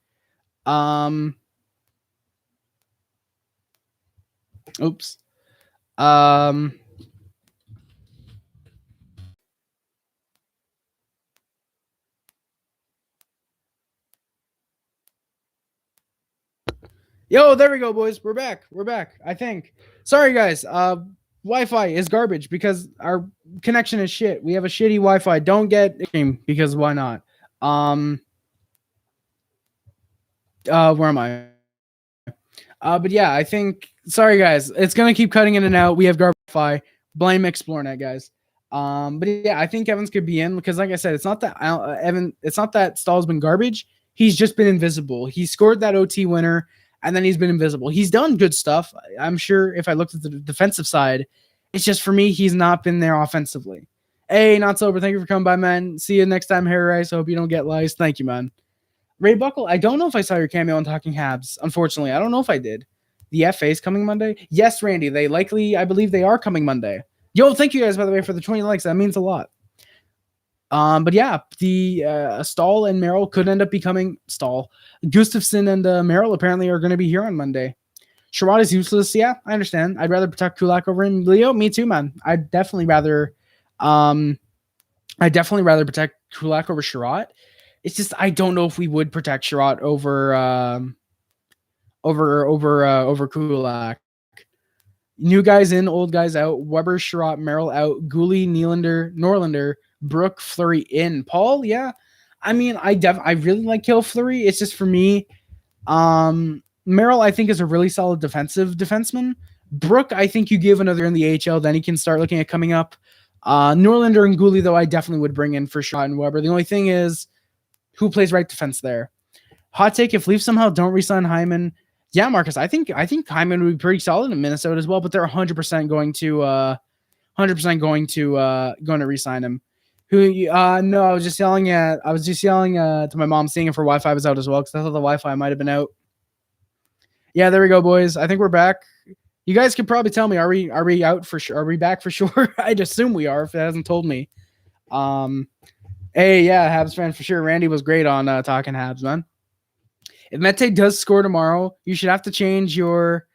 [SPEAKER 1] Oops. Yo, there we go, boys. We're back. I think. Sorry, guys. Wi-Fi is garbage because our connection is shit. We have a shitty Wi-Fi. Don't get it because why not? Where am I? But yeah, I think. Sorry, guys. It's gonna keep cutting in and out. We have garbage Wi-Fi. Blame Xplornet, guys. But yeah, I think Evans could be in because, like I said, it's not that It's not that Stahl's been garbage. He's just been invisible. He scored that OT winner, and then he's been invisible. He's done good stuff. I'm sure if I looked at the defensive side, it's just for me, he's not been there offensively. Hey, not sober. Thank you for coming by, man. See you next time, Harry Rice. I hope you don't get lice. Thank you, man. Ray Buckle, I don't know if I saw your cameo on Talking Habs. Unfortunately, I don't know if I did. The FA is coming Monday? Yes, Randy. I believe they are coming Monday. Yo, thank you guys, by the way, for the 20 likes. That means a lot. But yeah, the Stahl and Merrill could end up becoming Stahl. Gustafsson and Merrill apparently are going to be here on Monday. Chiarot is useless. Yeah, I understand. I'd rather protect Kulak over him. Leo, me too, man. I'd definitely rather protect Kulak over Chiarot. It's just I don't know if we would protect Chiarot over Kulak. New guys in, old guys out. Weber, Chiarot, Merrill out. Gooley, Norlinder, Brooke, Fleury in. Paul, yeah. I mean, I really like Kill Fleury. It's just for me. Merrill, I think, is a really solid defenseman. Brooke, I think you give another in the AHL, then he can start looking at coming up. Norlinder and Gooley, though, I definitely would bring in for Chiarot and Weber. The only thing is, who plays right defense there. Hot take: if Leafs somehow don't re-sign Hyman, yeah, Marcus, I think Hyman would be pretty solid in Minnesota as well. But they're 100% going to 100% going to re-sign him. No, I was just yelling to my mom, seeing if her Wi-Fi was out as well, because I thought the Wi-Fi might have been out. Yeah, there we go, boys. I think we're back. You guys could probably tell me, are we out for sure? Are we back for sure? I'd assume we are if it hasn't told me. Hey, yeah, Habs fan for sure. Randy was great on talking Habs, man. If Mete does score tomorrow, you should have to change your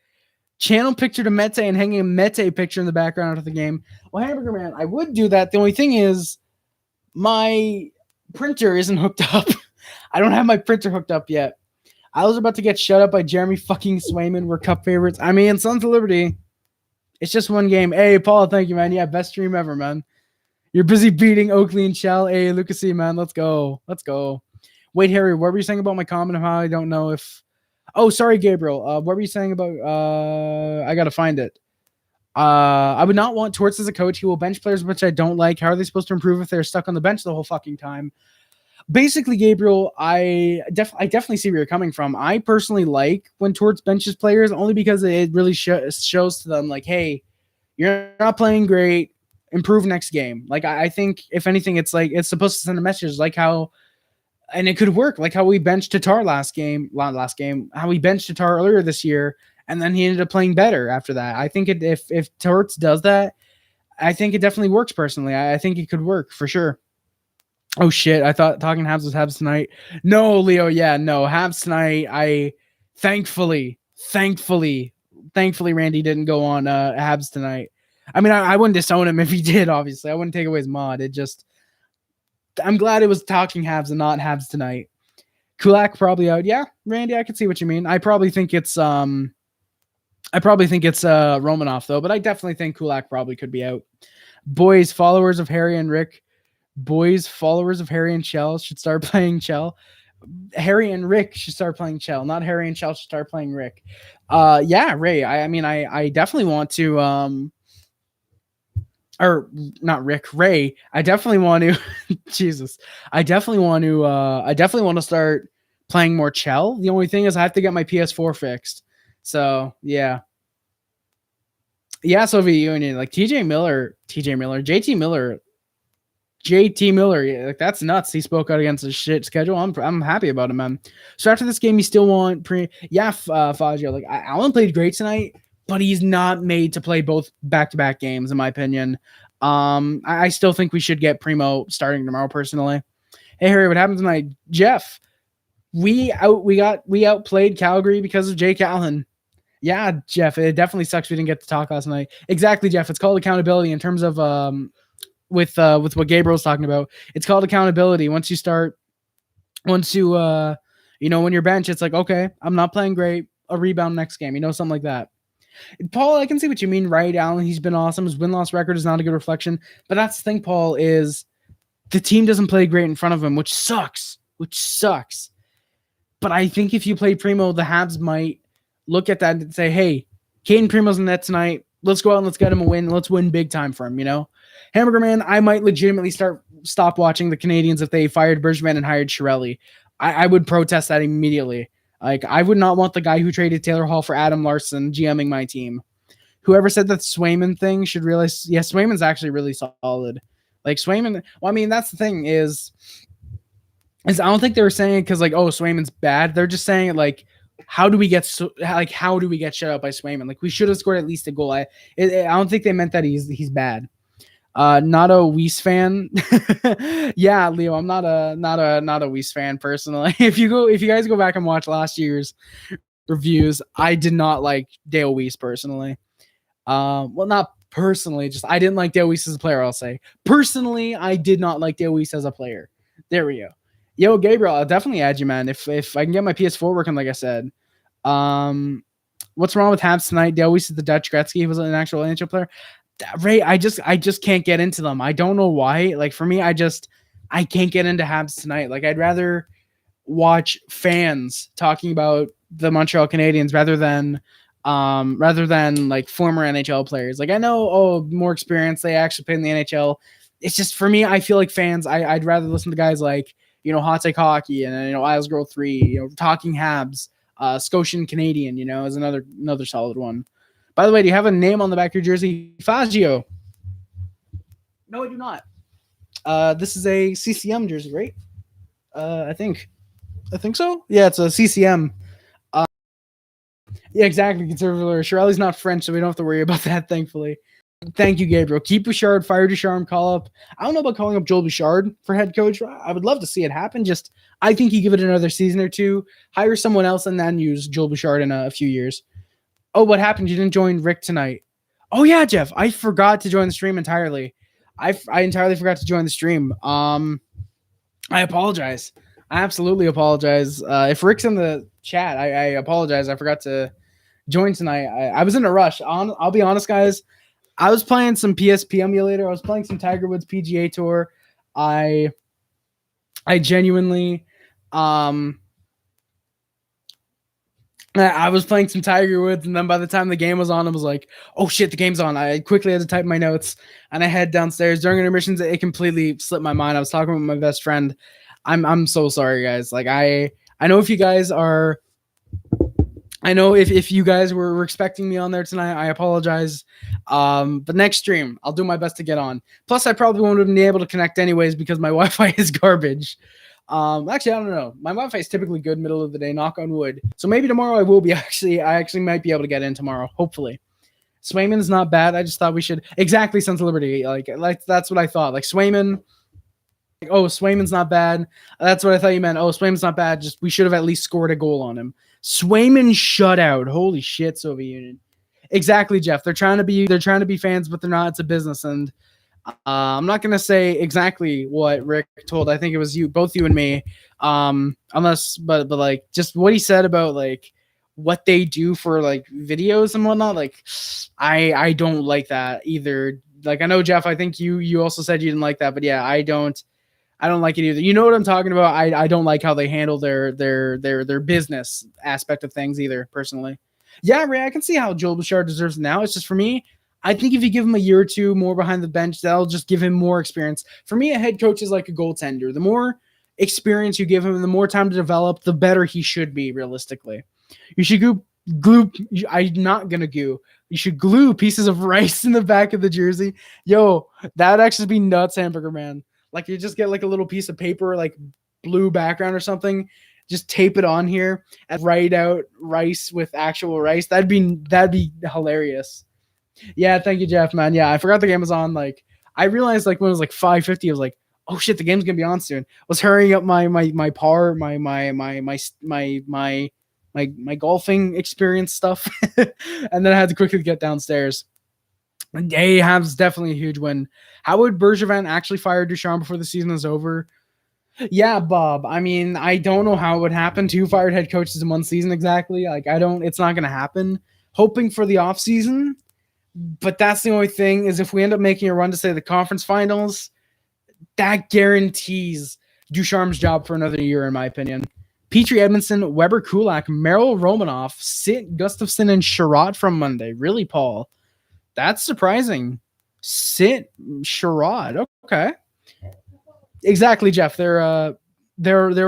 [SPEAKER 1] channel picture to Mete and hang a Mete picture in the background of the game. Well, Hamburger Man, I would do that. The only thing is my printer isn't hooked up. I don't have my printer hooked up yet. I was about to get shut up by Jeremy fucking Swayman. We're cup favorites. I mean, Sons of Liberty. It's just one game. Hey, Paul, thank you, man. Yeah, best stream ever, man. You're busy beating Oakley and Shell. Hey, Lucas C, man. Let's go. Let's go. Wait, Harry, what were you saying about my comment of how I don't know if... Oh, sorry, Gabriel. What were you saying about... I got to find it. I would not want Torts as a coach. He will bench players, which I don't like. How are they supposed to improve if they're stuck on the bench the whole fucking time? Basically, Gabriel, I definitely see where you're coming from. I personally like when Torts benches players, only because it really shows to them, like, hey, you're not playing great. Improve next game. Like, I think, if anything, it's like it's supposed to send a message, like how... And it could work, like how we benched Tatar how we benched Tatar earlier this year, and then he ended up playing better after that. I think if Torts does that, I think it definitely works personally. I think it could work for sure. Oh shit, I thought talking Habs was Habs tonight. No, Leo, yeah, no, Habs tonight. I thankfully Randy didn't go on Habs tonight. I mean, I wouldn't disown him if he did, obviously. I wouldn't take away his mod. I'm glad it was talking Habs and not Habs tonight. Kulak probably out. Yeah, Randy, I can see what you mean. I probably think it's Romanov though, but I definitely think Kulak probably could be out. Boys, followers of Harry and Shell should start playing Shell. Harry and Rick should start playing Shell, not Harry and Shell should start playing Rick. Yeah, Ray. I definitely want to or not Rick, Ray. I definitely want to Jesus. I definitely want to start playing more Chell. The only thing is I have to get my PS4 fixed. So, yeah. Yeah, Soviet Union, like JT Miller, yeah, like that's nuts. He spoke out against a shit schedule. I'm happy about him, man. So after this game, you still want Fazio. Like Allen played great tonight, but he's not made to play both back-to-back games, in my opinion. I still think we should get Primo starting tomorrow, personally. Hey, Harry, what happened tonight? Jeff, we outplayed Calgary because of Jake Allen. Yeah, Jeff, it definitely sucks we didn't get to talk last night. Exactly, Jeff. It's called accountability in terms of with what Gabriel's talking about. It's called accountability. When you're bench, it's like, okay, I'm not playing great. A rebound next game, something like that. Paul, I can see what you mean, right? Allen, he's been awesome. His win-loss record is not a good reflection. But that's the thing, Paul, is the team doesn't play great in front of him, which sucks. But I think if you play Primo, the Habs might look at that and say, hey, Caden Primo's in net tonight. Let's go out and let's get him a win. Let's win big time for him, Hamburger Man, I might legitimately stop watching the Canadiens if they fired Bergevin and hired Chiarelli. I would protest that immediately. Like, I would not want the guy who traded Taylor Hall for Adam Larson GMing my team. Whoever said that Swayman thing should realize, yeah, Swayman's actually really solid. Like, Swayman, well, I mean, that's the thing is I don't think they were saying it because, like, oh, Swayman's bad. They're just saying it, like, how do we get shut out by Swayman? Like, we should have scored at least a goal. I don't think they meant that he's bad. Not a Weiss fan. Yeah, Leo, I'm not a Weiss fan personally. If you guys go back and watch last year's reviews, I did not like Dale Weiss personally. Well, not personally, just I didn't like Dale Weiss as a player, I'll say. Personally, I did not like Dale Weiss as a player. There we go. Yo, Gabriel, I'll definitely add you, man. If I can get my PS4 working, like I said. What's wrong with Habs tonight? Dale Weiss is the Dutch Gretzky. He was an actual NHL player. Ray, I just can't get into them. I don't know why. Like, for me, I can't get into Habs tonight. Like, I'd rather watch fans talking about the Montreal Canadiens rather than like former NHL players. Like, I know, more experience. They actually play in the NHL. It's just, for me, I feel like fans, I'd rather listen to guys like Hot Take Hockey, and Isles Girl 3, Talking Habs, Scotian Canadian, is another solid one. By the way, do you have a name on the back of your jersey? Fazio. No, I do not. This is a CCM jersey, right? I think so. Yeah, it's a CCM. Yeah, exactly. Conservative. Chiarelli's not French, so we don't have to worry about that, thankfully. Thank you, Gabriel. Keep Bouchard, fire Ducharme, call up. I don't know about calling up Joel Bouchard for head coach. I would love to see it happen. Just, I think you give it another season or two, hire someone else, and then use Joel Bouchard in a few years. Oh, what happened? You didn't join Rick tonight. Oh, yeah, Jeff. I forgot to join the stream entirely. I entirely forgot to join the stream. I apologize. I absolutely apologize. If Rick's in the chat, I apologize. I forgot to join tonight. I was in a rush. I'll be honest, guys. I was playing some PSP emulator. I was playing some Tiger Woods PGA Tour. I genuinely I was playing some Tiger Woods, and then by the time the game was on, I was like, oh shit, the game's on. I quickly had to type my notes, and I head downstairs. During intermissions, it completely slipped my mind. I was talking with my best friend. I'm so sorry, guys. Like I know if you guys are, I know if you guys were expecting me on there tonight, I apologize. But next stream, I'll do my best to get on. Plus, I probably won't be able to connect anyways because my Wi-Fi is garbage. Actually, I don't know. My Wi-Fi is typically good middle of the day, knock on wood. So maybe tomorrow I will be I actually might be able to get in tomorrow, hopefully. Swayman's not bad. I just thought we should exactly Sons of Liberty. Like that's what I thought. Like Swayman. Like, oh, Swayman's not bad. That's what I thought you meant. Oh, Swayman's not bad. Just we should have at least scored a goal on him. Swayman shutout. Holy shit, Soviet Union. Exactly, Jeff. They're trying to be fans, but they're not. It's a business, and I'm not gonna say exactly what Rick told. I think it was both you and me. But like just what he said about like what they do for like videos and whatnot. Like, I don't like that either. Like I know Jeff. I think you also said you didn't like that, but yeah, I don't like it either. You know what I'm talking about? I don't like how they handle their business aspect of things either. Personally, yeah, Ray, I can see how Joel Bouchard deserves it now. It's just for me. I think if you give him a year or two more behind the bench, that'll just give him more experience. For me, a head coach is like a goaltender. The more experience you give him and the more time to develop, the better he should be, realistically. You should glue you should glue pieces of rice in the back of the jersey. Yo, that would actually be nuts, Hamburger Man. Like you just get like a little piece of paper, like blue background or something, just tape it on here and write out rice with actual rice. That'd be hilarious. Yeah, thank you, Jeff, man. Yeah, I forgot the game was on. Like, I realized like when it was like 5:50, I was like, oh shit, the game's gonna be on soon. I was hurrying up my golfing experience stuff, and then I had to quickly get downstairs. And Habs definitely a huge win. How would Bergevin actually fire Ducharme before the season is over? Yeah, Bob. I mean, I don't know how it would happen. 2 fired head coaches in 1 season exactly. Like, it's not gonna happen. Hoping for the off season. But that's the only thing is if we end up making a run to say the conference finals, that guarantees Ducharme's job for another year, in my opinion. Petrie Edmondson, Weber Kulak, Merrill Romanoff, Sit Gustafsson, and Chiarot from Monday. Really, Paul? That's surprising. Sit Chiarot. Okay. Exactly, Jeff. They're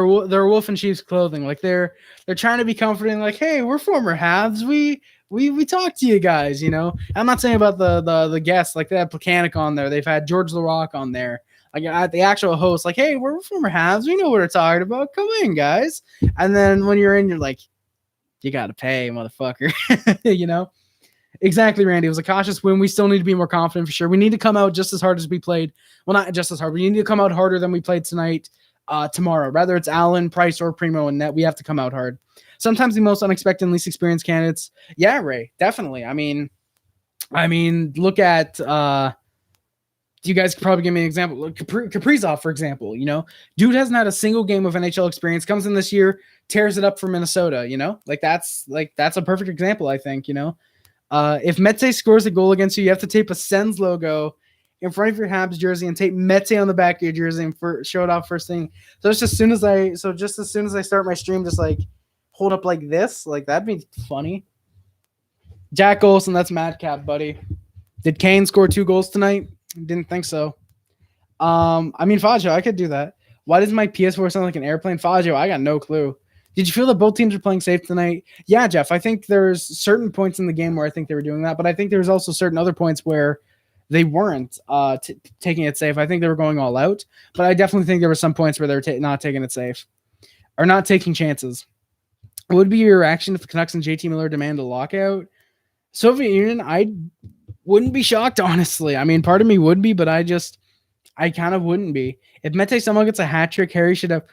[SPEAKER 1] wolf in sheep's clothing. Like they're trying to be comforting. Like, hey, we're former Habs. We talked to you guys, I'm not saying about the guests, like they had Plekanec on there. They've had George Laroque on there. Like the actual host, like, hey, we're former Habs. We know what we're talking about. Come in, guys. And then when you're in, you're like, you got to pay, motherfucker. Exactly, Randy. It was a cautious win. We still need to be more confident for sure. We need to come out just as hard as we played. Well, not just as hard. We need to come out harder than we played tonight, tomorrow. Rather it's Allen, Price, or Primo and net. We have to come out hard. Sometimes the most unexpected and least experienced candidates. Yeah, Ray, definitely. I mean, look at you guys could probably give me an example. Look, Kaprizov, for example, dude hasn't had a single game of NHL experience, comes in this year, tears it up for Minnesota, that's a perfect example, I think, if Mete scores a goal against you, you have to tape a Sens logo in front of your Habs jersey and tape Mete on the back of your jersey and show it off first thing. So just as soon as I start my stream, just like hold up like this, like that'd be funny. Jack Olson, that's madcap, buddy. Did Kane score 2 goals tonight? Didn't think so. Fajo, I could do that. Why does my PS4 sound like an airplane? Fazio, I got no clue. Did you feel that both teams are playing safe tonight? Yeah, Jeff. I think there's certain points in the game where I think they were doing that, but I think there's also certain other points where they weren't taking it safe. I think they were going all out, but I definitely think there were some points where they were not taking it safe or not taking chances. What would be your reaction if the Canucks and JT Miller demand a lockout? Soviet Union, I wouldn't be shocked, honestly. I mean, part of me would be, but I kind of wouldn't be. If Mete somehow gets a hat trick, Harry should have.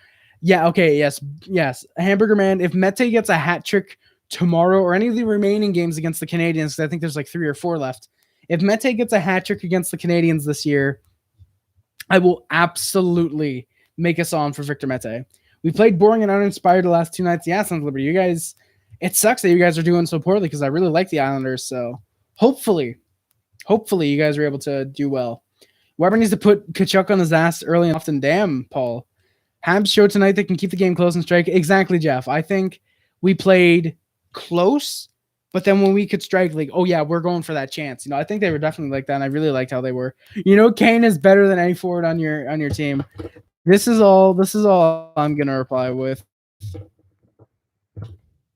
[SPEAKER 1] Yeah, okay, yes. Hamburger Man, if Mete gets a hat trick tomorrow or any of the remaining games against the Canadiens, I think there's like 3 or 4 left. If Mete gets a hat trick against the Canadiens this year, I will absolutely make a song for Victor Mete. We played boring and uninspired the last 2 nights. Yeah, Sons of Liberty. You guys, it sucks that you guys are doing so poorly because I really like the Islanders. So hopefully you guys are able to do well. Weber needs to put Tkachuk on his ass early and often. Damn, Paul. Habs showed tonight they can keep the game close and strike. Exactly, Jeff. I think we played close, but then when we could strike, like, oh yeah, we're going for that chance. I think they were definitely like that, and I really liked how they were. Kane is better than any forward on your team. This is all I'm gonna reply with.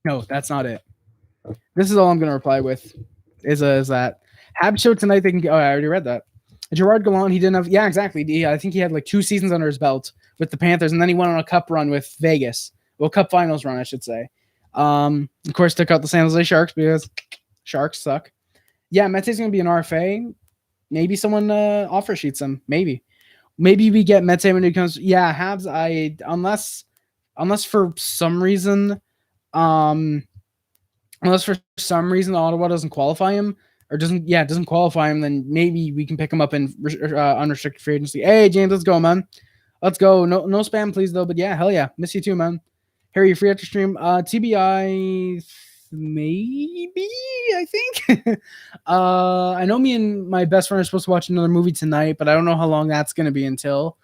[SPEAKER 1] No, that's not it. This is all I'm gonna reply with. Is that Habs showed tonight they can. Oh, I already read that. Gerard Gallant, he didn't have. Yeah, exactly. I think he had like 2 seasons under his belt with the Panthers, and then he went on a cup run with Vegas. Well, cup finals run, I should say. Of course, took out the San Jose Sharks because Sharks suck. Yeah, Mete's going to be an RFA. Maybe someone offer sheets him. Maybe we get Mete when he comes. Yeah, Habs. Unless for some reason, Ottawa doesn't qualify him or doesn't qualify him, then maybe we can pick him up in unrestricted free agency. Hey, James, let's go, man. Let's go. No spam, please, though. But yeah, hell yeah. Miss you too, man. Harry, you free after stream? TBI, maybe, I think. I know me and my best friend are supposed to watch another movie tonight, but I don't know how long that's going to be until.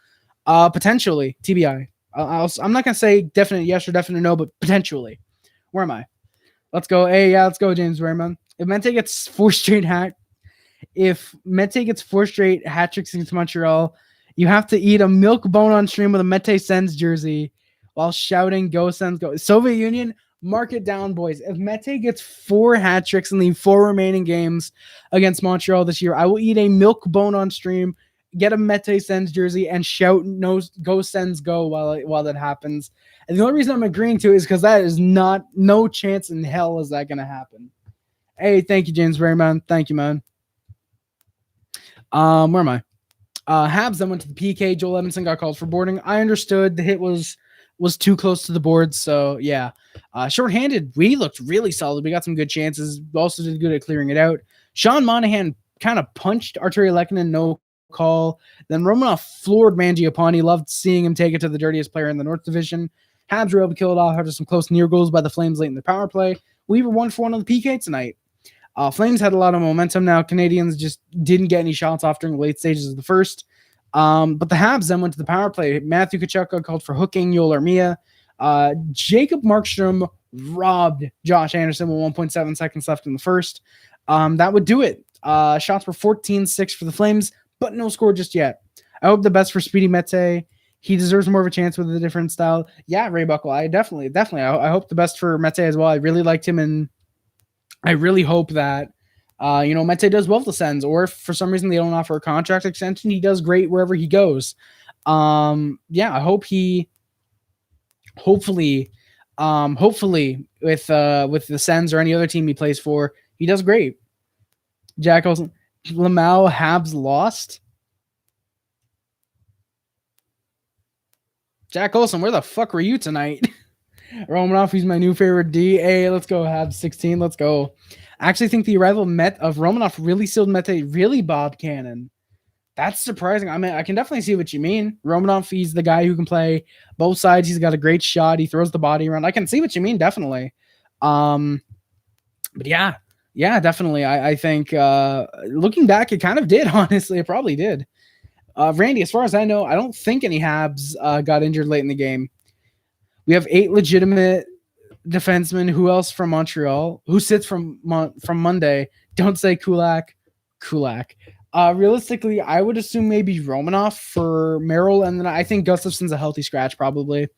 [SPEAKER 1] Potentially, TBI. I'm not going to say definite yes or definite no, but potentially. Where am I? Let's go. Hey, yeah, let's go, James Raymond. If Mete gets 4 straight hat tricks against Montreal, you have to eat a milk bone on stream with a Mete Sens jersey while shouting "Go Sens, go!" Soviet Union, mark it down, boys. If Mete gets 4 hat tricks in the 4 remaining games against Montreal this year, I will eat a milk bone on stream, get a Mete Sens jersey, and shout "No, Go Sens, go!" while that happens. And the only reason I'm agreeing to it is because that is no chance in hell is that going to happen. Hey, thank you, James Raymond. Thank you, man. Where am I? Habs then went to the PK. Joel Edmondson got called for boarding. I understood the hit was too close to the boards, so yeah. Shorthanded, we looked really solid. We got some good chances. We also did good at clearing it out. Sean Monahan kind of punched Arturi Lehkonen, no call. Then Romanov floored Mangiapane. Loved seeing him take it to the dirtiest player in the North Division. Habs were able to kill it off after some close near goals by the Flames late in the power play. We were 1-for-1 on the PK tonight. Flames had a lot of momentum now. Canadiens just didn't get any shots off during the late stages of the first. But the Habs then went to the power play. Matthew Tkachuk got called for hooking Yoel Armia. Jacob Markstrom robbed Josh Anderson with 1.7 seconds left in the first. That would do it. Shots were 14-6 for the Flames, but no score just yet. I hope the best for Speedy Mete. He deserves more of a chance with a different style. Yeah, Ray Buckle. I definitely. I hope the best for Mete as well. I really liked him, and I really hope that Mete does well with the Sens, or if for some reason they don't offer a contract extension, he does great wherever he goes. I hope hopefully with the Sens or any other team he plays for, he does great. Jack Olsen, Lamau, Habs lost. Jack Olsen, where the fuck were you tonight? Romanov, he's my new favorite D. Hey, let's go, Habs 16. Let's go. I actually think the arrival of Romanov really sealed Mete, really Bob Cannon. That's surprising. I mean, I can definitely see what you mean. Romanov, he's the guy who can play both sides. He's got a great shot. He throws the body around. I can see what you mean, definitely. But yeah, definitely. I think looking back, it kind of did, honestly. It probably did. Randy, as far as I know, I don't think any Habs got injured late in the game. We have 8 legitimate defensemen. Who else from Montreal? Who sits from Monday? Don't say Kulak. Realistically, I would assume maybe Romanoff for Merrill, and then I think Gustafson's a healthy scratch probably.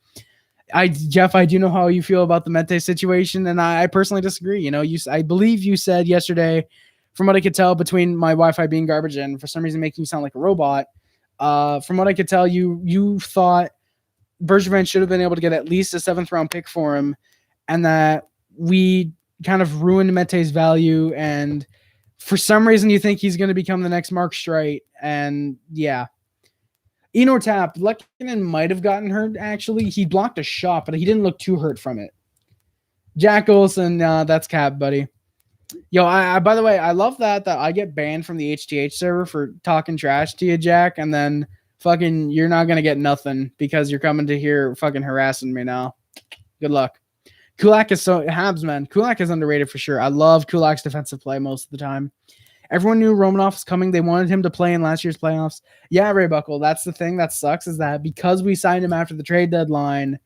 [SPEAKER 1] Jeff, I do know how you feel about the Mente situation, and I personally disagree. You know, I believe you said yesterday, from what I could tell, between my Wi-Fi being garbage and for some reason making you sound like a robot. From what I could tell, you thought Bergevin should have been able to get at least a 7th round pick for him, and that we kind of ruined Mente's value. And for some reason, you think he's going to become the next Mark Streit. And yeah. Enor Tap, Lehkonen might have gotten hurt, actually. He blocked a shot, but he didn't look too hurt from it. Jack Olson, that's cap, buddy. Yo, I by the way, I love that I get banned from the HTH server for talking trash to you, Jack, and then fucking you're not going to get nothing because you're coming to here fucking harassing me now. Good luck. Kulak is Habs, man. Kulak is underrated for sure. I love Kulak's defensive play most of the time. Everyone knew Romanoff was coming. They wanted him to play in last year's playoffs. Yeah, Ray Buckle. That's the thing that sucks is that because we signed him after the trade deadline,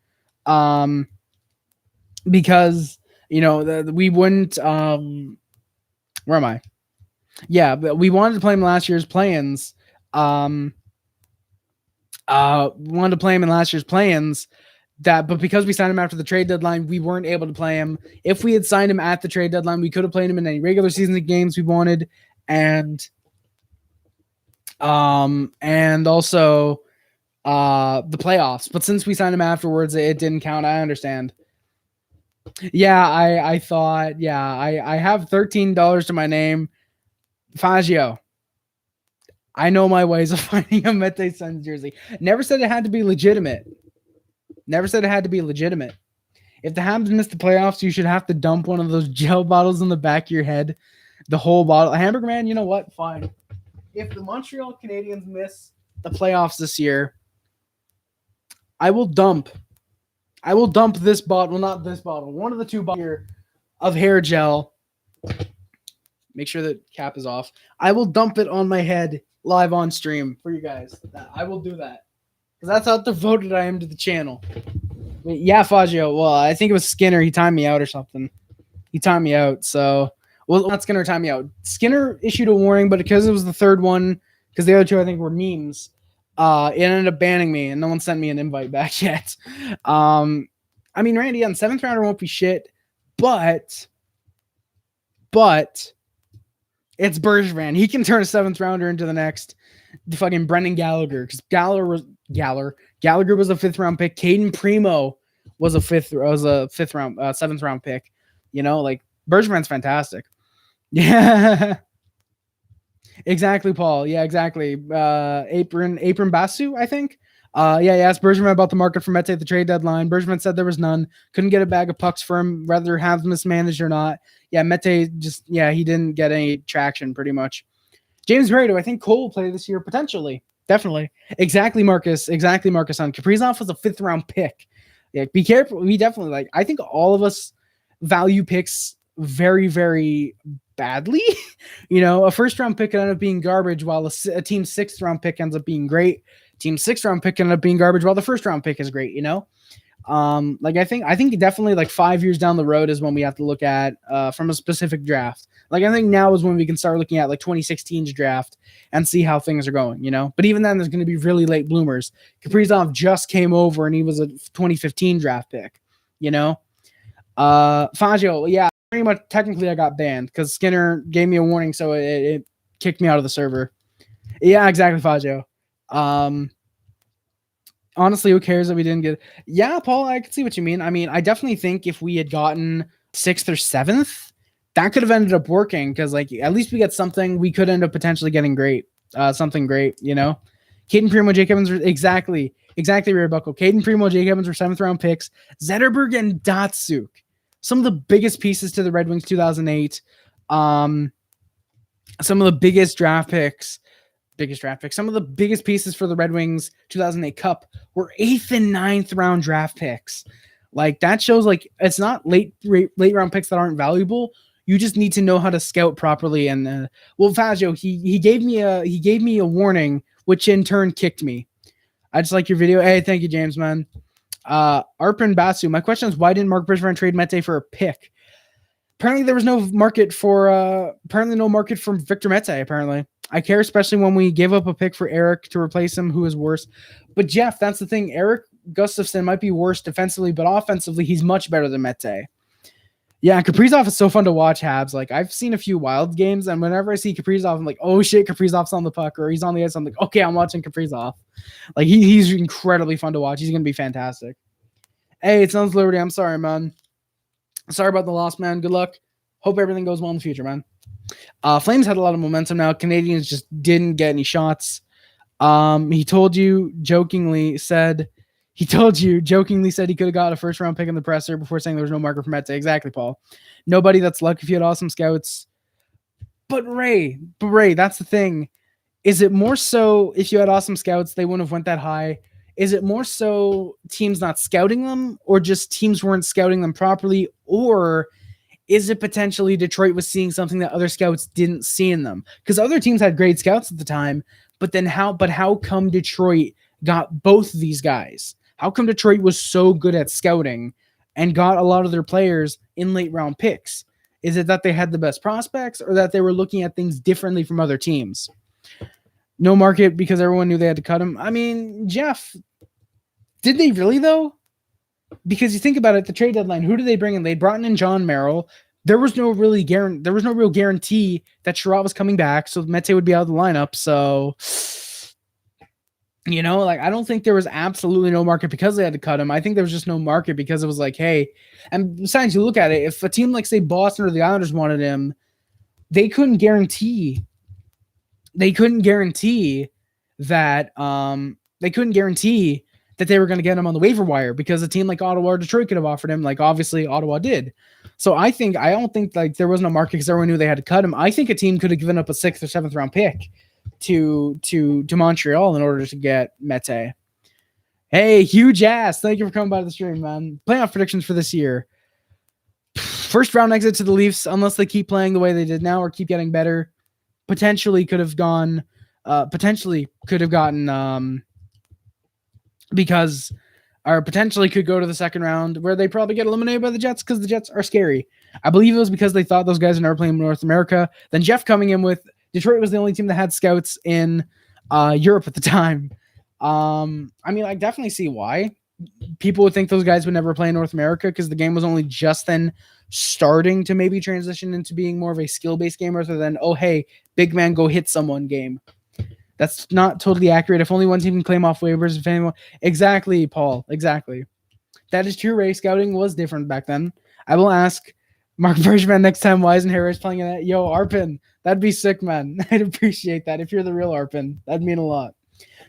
[SPEAKER 1] because, you know, we wouldn't where am I? Yeah, but we wanted to play him last year's play-ins. We wanted to play him in last year's play-ins. But because we signed him after the trade deadline, we weren't able to play him. If we had signed him at the trade deadline, we could have played him in any regular season games we wanted. And also the playoffs. But since we signed him afterwards, it didn't count. I understand. Yeah, I thought, yeah, I have $13 to my name. Fazio. I know my ways of finding a Mete Suns jersey. Never said it had to be legitimate. Never said it had to be legitimate. If the Habs missed the playoffs, you should have to dump one of those gel bottles in the back of your head. The whole bottle. Hamburger Man, you know what? Fine. If the Montreal Canadiens miss the playoffs this year, I will dump this bottle. Well, not this bottle. One of the 2 bottles here of hair gel. Make sure that cap is off. I will dump it on my head live on stream for you guys. I will do that. Because that's how devoted I am to the channel. Yeah, Fazio. Well, I think it was Skinner. He timed me out or something. He timed me out. So, well, not Skinner timed me out. Skinner issued a warning, but because it was the 3rd one, because the other 2 I think were memes, it ended up banning me, and no one sent me an invite back yet. I mean, Randy, on 7th rounder won't be shit, but it's Bergevin. He can turn a 7th rounder into the next fucking Brendan Gallagher, because Gallagher was a 5th round pick. Caden Primo was a 5th round, 7th round pick. You know, like Bergevin's fantastic. Yeah, exactly, Paul. Yeah, exactly. Apron Basu, I think. Yeah, asked Bergevin about the market for Mete at the trade deadline. Bergevin said there was none. Couldn't get a bag of pucks for him, whether Habs mismanaged or not. Yeah, Mete he didn't get any traction pretty much. James Pareto, I think Cole will play this year potentially. Definitely. Exactly, Marcus. Kaprizov was a 5th round pick. Yeah, be careful. We definitely I think all of us value picks very, very badly. You know, a 1st round pick could end up being garbage while a team's 6th round pick ends up being great. Team's 6th round pick ended up being garbage while the 1st round pick is great, you know? I think definitely 5 years down the road is when we have to look at from a specific draft. I think now is when we can start looking at 2016's draft and see how things are going, you know? But even then there's going to be really late bloomers. Kaprizov just came over and he was a 2015 draft pick, you know? Fangio, yeah, pretty much technically I got banned because Skinner gave me a warning, so it kicked me out of the server. Yeah, exactly, Fangio. Honestly, who cares that we didn't get? Yeah, Paul, I can see what you mean. I mean, I definitely think if we had gotten 6th or 7th, that could have ended up working because, at least we get something. We could end up potentially getting something great, you know. Caden Primo, Jake Evans, exactly, Rear Buckle. Caden Primo, Jake Evans were 7th round picks. Zetterberg and Datsuk, some of the biggest pieces to the Red Wings 2008. Some of the biggest draft picks. Some of the biggest pieces for the Red Wings 2008 Cup were 8th and 9th round draft picks. That shows it's not late round picks that aren't valuable. You just need to know how to scout properly. And Fazio, he gave me a warning, which in turn kicked me. I just like your video. Hey, thank you, James, man. Arpin Basu. My question is, why didn't Mark Bergevin trade Mete for a pick? Apparently there was no market for Victor Mete, apparently. I care, especially when we gave up a pick for Eric to replace him, who is worse. But Jeff, that's the thing. Eric Gustafsson might be worse defensively, but offensively, he's much better than Mete. Yeah, Kaprizov is so fun to watch, Habs. Like, I've seen a few Wild games, and whenever I see Kaprizov, I'm like, oh shit, Kaprizov's on the puck, or he's on the ice. I'm like, okay, I'm watching Kaprizov. Like, he's incredibly fun to watch. He's going to be fantastic. Hey, it sounds Liberty. I'm sorry, man. Sorry about the loss, man. Good luck. Hope everything goes well in the future, man. Flames had a lot of momentum now. Canadiens just didn't get any shots. He told you jokingly said he could have got a first round pick in the presser before saying there was no marker for Mete. Exactly, Paul. Nobody that's lucky if you had awesome scouts. But Ray, that's the thing. Is it more so if you had awesome scouts, they wouldn't have went that high? Is it more so teams not scouting them, or just teams weren't scouting them properly? Or is it potentially Detroit was seeing something that other scouts didn't see in them? Because other teams had great scouts at the time, but how come Detroit got both of these guys? How come Detroit was so good at scouting and got a lot of their players in late round picks? Is it that they had the best prospects, or that they were looking at things differently from other teams? No market because everyone knew they had to cut him. I mean, Jeff, did they really though? Because you think about it, the trade deadline, who did they bring in? They brought in John Merrill. There was no real guarantee that Chiarot was coming back, so Mete would be out of the lineup. So, like, I don't think there was absolutely no market because they had to cut him. I think there was just no market because it was like, hey, and besides, you look at it, if a team like, say, Boston or the Islanders wanted him, they couldn't guarantee that they were going to get him on the waiver wire, because a team like Ottawa or Detroit could have offered him. Like, obviously Ottawa did. So I don't think like there was no market because everyone knew they had to cut him. I think a team could have given up a 6th or 7th round pick to Montreal in order to get Mete. Hey, huge ass. Thank you for coming by the stream, man. Playoff predictions for this year. First round exit to the Leafs, unless they keep playing the way they did now or keep getting better. Potentially could have gotten because or potentially could go to the second round, where they probably get eliminated by the Jets because the Jets are scary. I believe it was because they thought those guys were never playing in North America. Then Jeff coming in with Detroit was the only team that had scouts in Europe at the time. I mean, I definitely see why people would think those guys would never play in North America, because the game was only just then starting to maybe transition into being more of a skill-based game rather than, oh, hey, big man, go hit someone game. That's not totally accurate. If only one team can claim off waivers, if anyone. Exactly, Paul. Exactly. That is true. Ray, scouting was different back then. I will ask Mark Bergman next time why isn't Harris playing in that. Yo, Arpin, that'd be sick, man. I'd appreciate that. If you're the real Arpin, that'd mean a lot.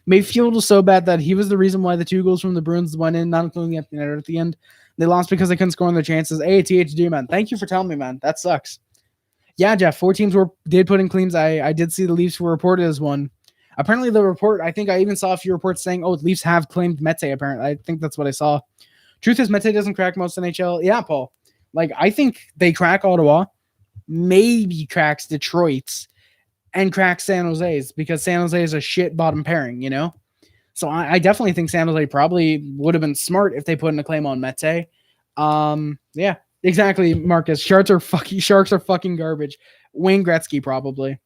[SPEAKER 1] Mayfield was so bad that he was the reason why the 2 goals from the Bruins went in, not including the empty netter at the end. They lost because they couldn't score on their chances. Hey, THD, man. Thank you for telling me, man. That sucks. Yeah, Jeff, 4 teams did put in claims. I did see the Leafs were reported as one. Apparently the report, I think I even saw a few reports saying, the Leafs have claimed Mete, apparently. I think that's what I saw. Truth is, Mete doesn't crack most NHL. Yeah, Paul. Like, I think they crack Ottawa, maybe cracks Detroit's, and cracks San Jose's, because San Jose is a shit bottom pairing, So I definitely think San Jose probably would have been smart if they put in a claim on Mete. Yeah, exactly, Marcus. Sharks are fucking garbage. Wayne Gretzky, probably.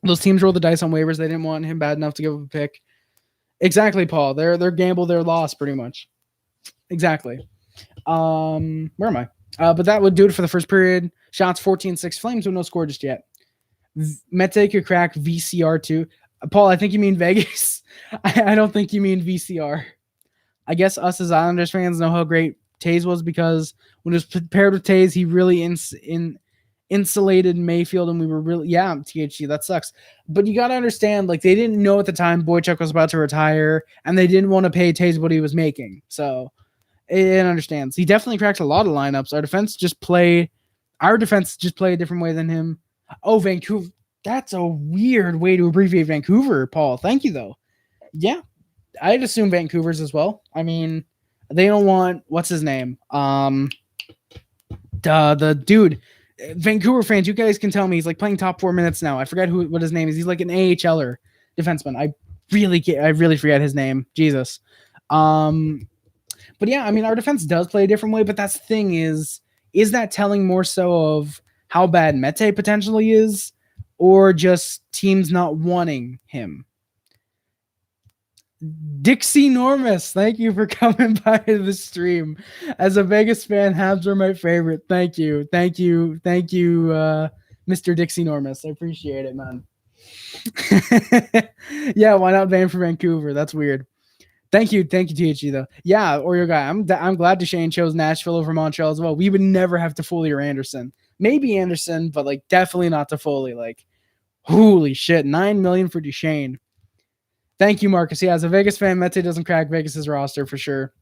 [SPEAKER 1] Those teams rolled the dice on waivers. They didn't want him bad enough to give up a pick. Exactly, Paul. They're gamble, they're lost, pretty much. Exactly. Where am I? But that would do it for the first period. Shots 14-6. Flames with no score just yet. Mete could crack VCR too. Paul, I think you mean Vegas. I don't think you mean VCR. I guess us as Islanders fans know how great Taze was, because when it was paired with Taze, he really insulated Mayfield, and we were really, THC, that sucks. But you got to understand, like, they didn't know at the time Boychuk was about to retire, and they didn't want to pay Taze what he was making. So it understands. He definitely cracks a lot of lineups. Our defense just play a different way than him. Oh, Vancouver. That's a weird way to abbreviate Vancouver, Paul. Thank you, though. Yeah, I'd assume Vancouver's as well. I mean, they don't want, what's his name? The dude. Vancouver fans, you guys can tell me, he's like playing top 4 minutes now. I forget what his name is. He's like an AHLer defenseman. I really forget his name. Jesus. But yeah, I mean, our defense does play a different way, but that's the thing is is that telling more so of how bad Mete potentially is, or just teams not wanting him? Dixie Normus, thank you for coming by the stream. As a Vegas fan, Habs are my favorite. Thank you, Mr. Dixie Normus. I appreciate it, man. Yeah, why not ban for Vancouver? That's weird. Thank you, THG though. Yeah, Oreo guy. I'm glad Duchesne chose Nashville over Montreal as well. We would never have Toffoli or Anderson. Maybe Anderson, but like definitely not Toffoli. Like, holy shit, $9 million for Duchesne. Thank you, Marcus. Yeah, as a Vegas fan, Mete doesn't crack Vegas's roster for sure.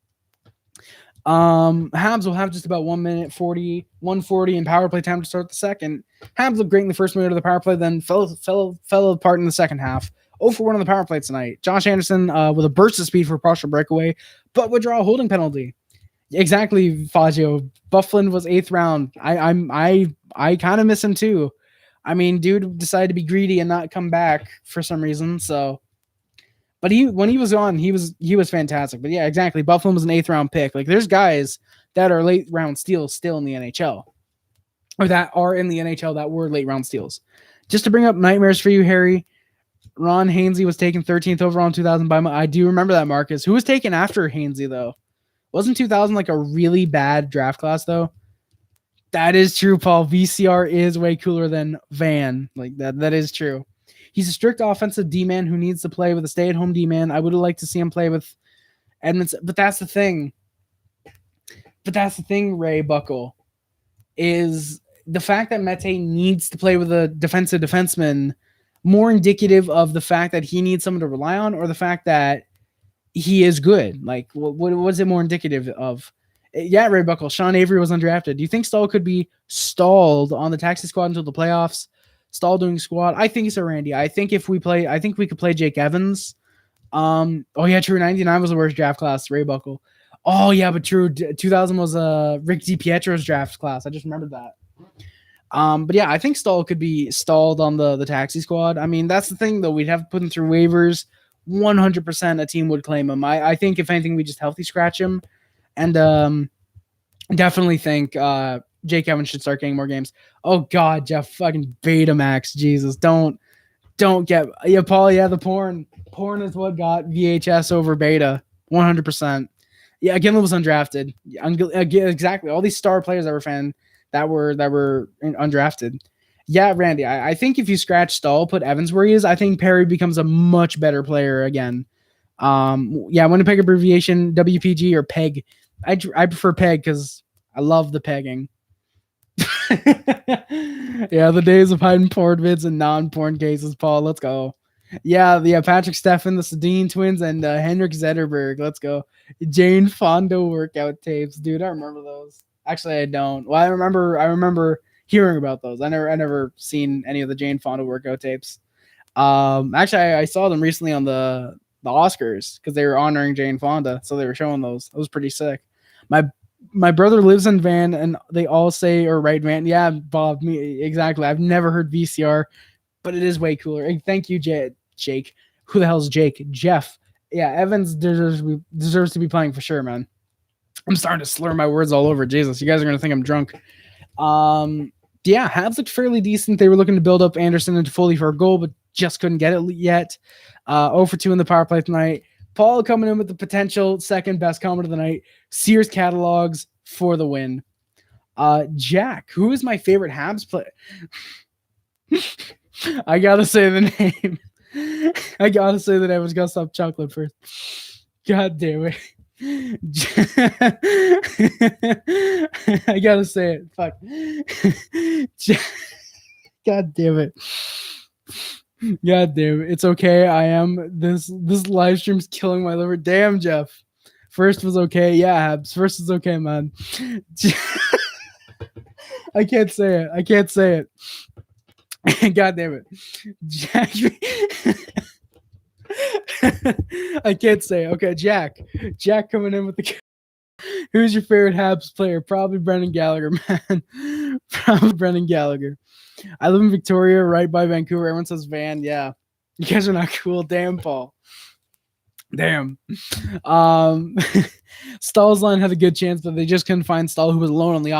[SPEAKER 1] Habs will have just about 1:40 in power play time to start the second. Habs looked great in the first minute of the power play, then fell apart in the second half. 0 for 1 on the power play tonight. Josh Anderson with a burst of speed for a partial breakaway, but would draw a holding penalty. Exactly, Fazio. Bufflin was 8th round. I kind of miss him too. I mean, dude decided to be greedy and not come back for some reason. So, but when he was on, he was fantastic. But yeah, exactly. Bufflin was an 8th round pick. Like, there's guys that are late round steals still in the NHL, or that are in the NHL that were late round steals. Just to bring up nightmares for you, Harry. Ron Hainsey was taken 13th overall in 2000 by I do remember that, Marcus. Who was taken after Hainsey, though? Wasn't 2000 like a really bad draft class, though? That is true, Paul. VCR is way cooler than Van. Like, that is true. He's a strict offensive D-man who needs to play with a stay-at-home D-man. I would have liked to see him play with Edmonds, but that's the thing. Ray Buckle, is the fact that Mete needs to play with a defensive defenseman more indicative of the fact that he needs someone to rely on, or the fact that he is good? Like, what was it more indicative of? Yeah, Ray Buckle. Sean Avery was undrafted. Do you think Stahl could be stalled on the taxi squad until the playoffs? Stahl doing squad? I think so, Randy. I think we could play Jake Evans. Oh yeah, true. 99 was the worst draft class, Ray Buckle. Oh yeah, but true. 2000 was Rick DiPietro's draft class. I just remembered that. But yeah, I think Stahl could be stalled on the taxi squad. I mean, that's the thing, though. We'd have to put him through waivers. 100% a team would claim him. I think, if anything, we just healthy scratch him. And definitely think Jake Evans should start getting more games. Oh, God, Jeff, fucking Betamax. Jesus, don't get... Yeah, Paul, yeah, the porn. Porn is what got VHS over Beta. 100%. Yeah, Gimlet was undrafted. Exactly. All these star players that were undrafted. Yeah, Randy, I think if you scratch Stahl, put Evans where he is, I think Perry becomes a much better player again. Yeah, Winnipeg abbreviation, WPG or PEG. I prefer PEG because I love the pegging. Yeah, the days of hiding porn vids and non-porn cases, Paul. Let's go. Yeah, Patrick Steffen, the Sedin twins, and Henrik Zetterberg. Let's go. Jane Fonda workout tapes. Dude, I remember those. Actually, I don't. Well, I remember hearing about those. I never seen any of the Jane Fonda workout tapes. Actually, I saw them recently on the Oscars because they were honoring Jane Fonda, so they were showing those. It was pretty sick. My brother lives in Van, and they all say or write Van. Yeah, Bob, me exactly. I've never heard VCR, but it is way cooler. And thank you, Jake. Who the hell is Jake? Jeff. Yeah, Evans deserves to be playing for sure, man. I'm starting to slur my words all over. Jesus, you guys are gonna think I'm drunk. Yeah, Habs looked fairly decent. They were looking to build up Anderson and Toffoli for a goal, but just couldn't get it yet. 0 for 2 in the power play tonight. Paul coming in with the potential second best comment of the night. Sears catalogs for the win. Jack, who is my favorite Habs player? I gotta say the name. I gotta say the name. I was gonna stop chocolate first. God damn it. I gotta say it. Fuck. God damn it. God damn it. It's okay. I am. This live stream's killing my liver. Damn, Jeff. First was okay. Yeah, Habs. First was okay, man. I can't say it. God damn it. Jack. I can't say it. Okay, Jack coming in with the... Who's your favorite Habs player? Probably Brendan Gallagher, man. Probably Brendan Gallagher. I live in Victoria, right by Vancouver. Everyone says Van. Yeah. You guys are not cool. Damn, Paul. Damn. Stahl's line had a good chance, but they just couldn't find Stahl, who was alone on the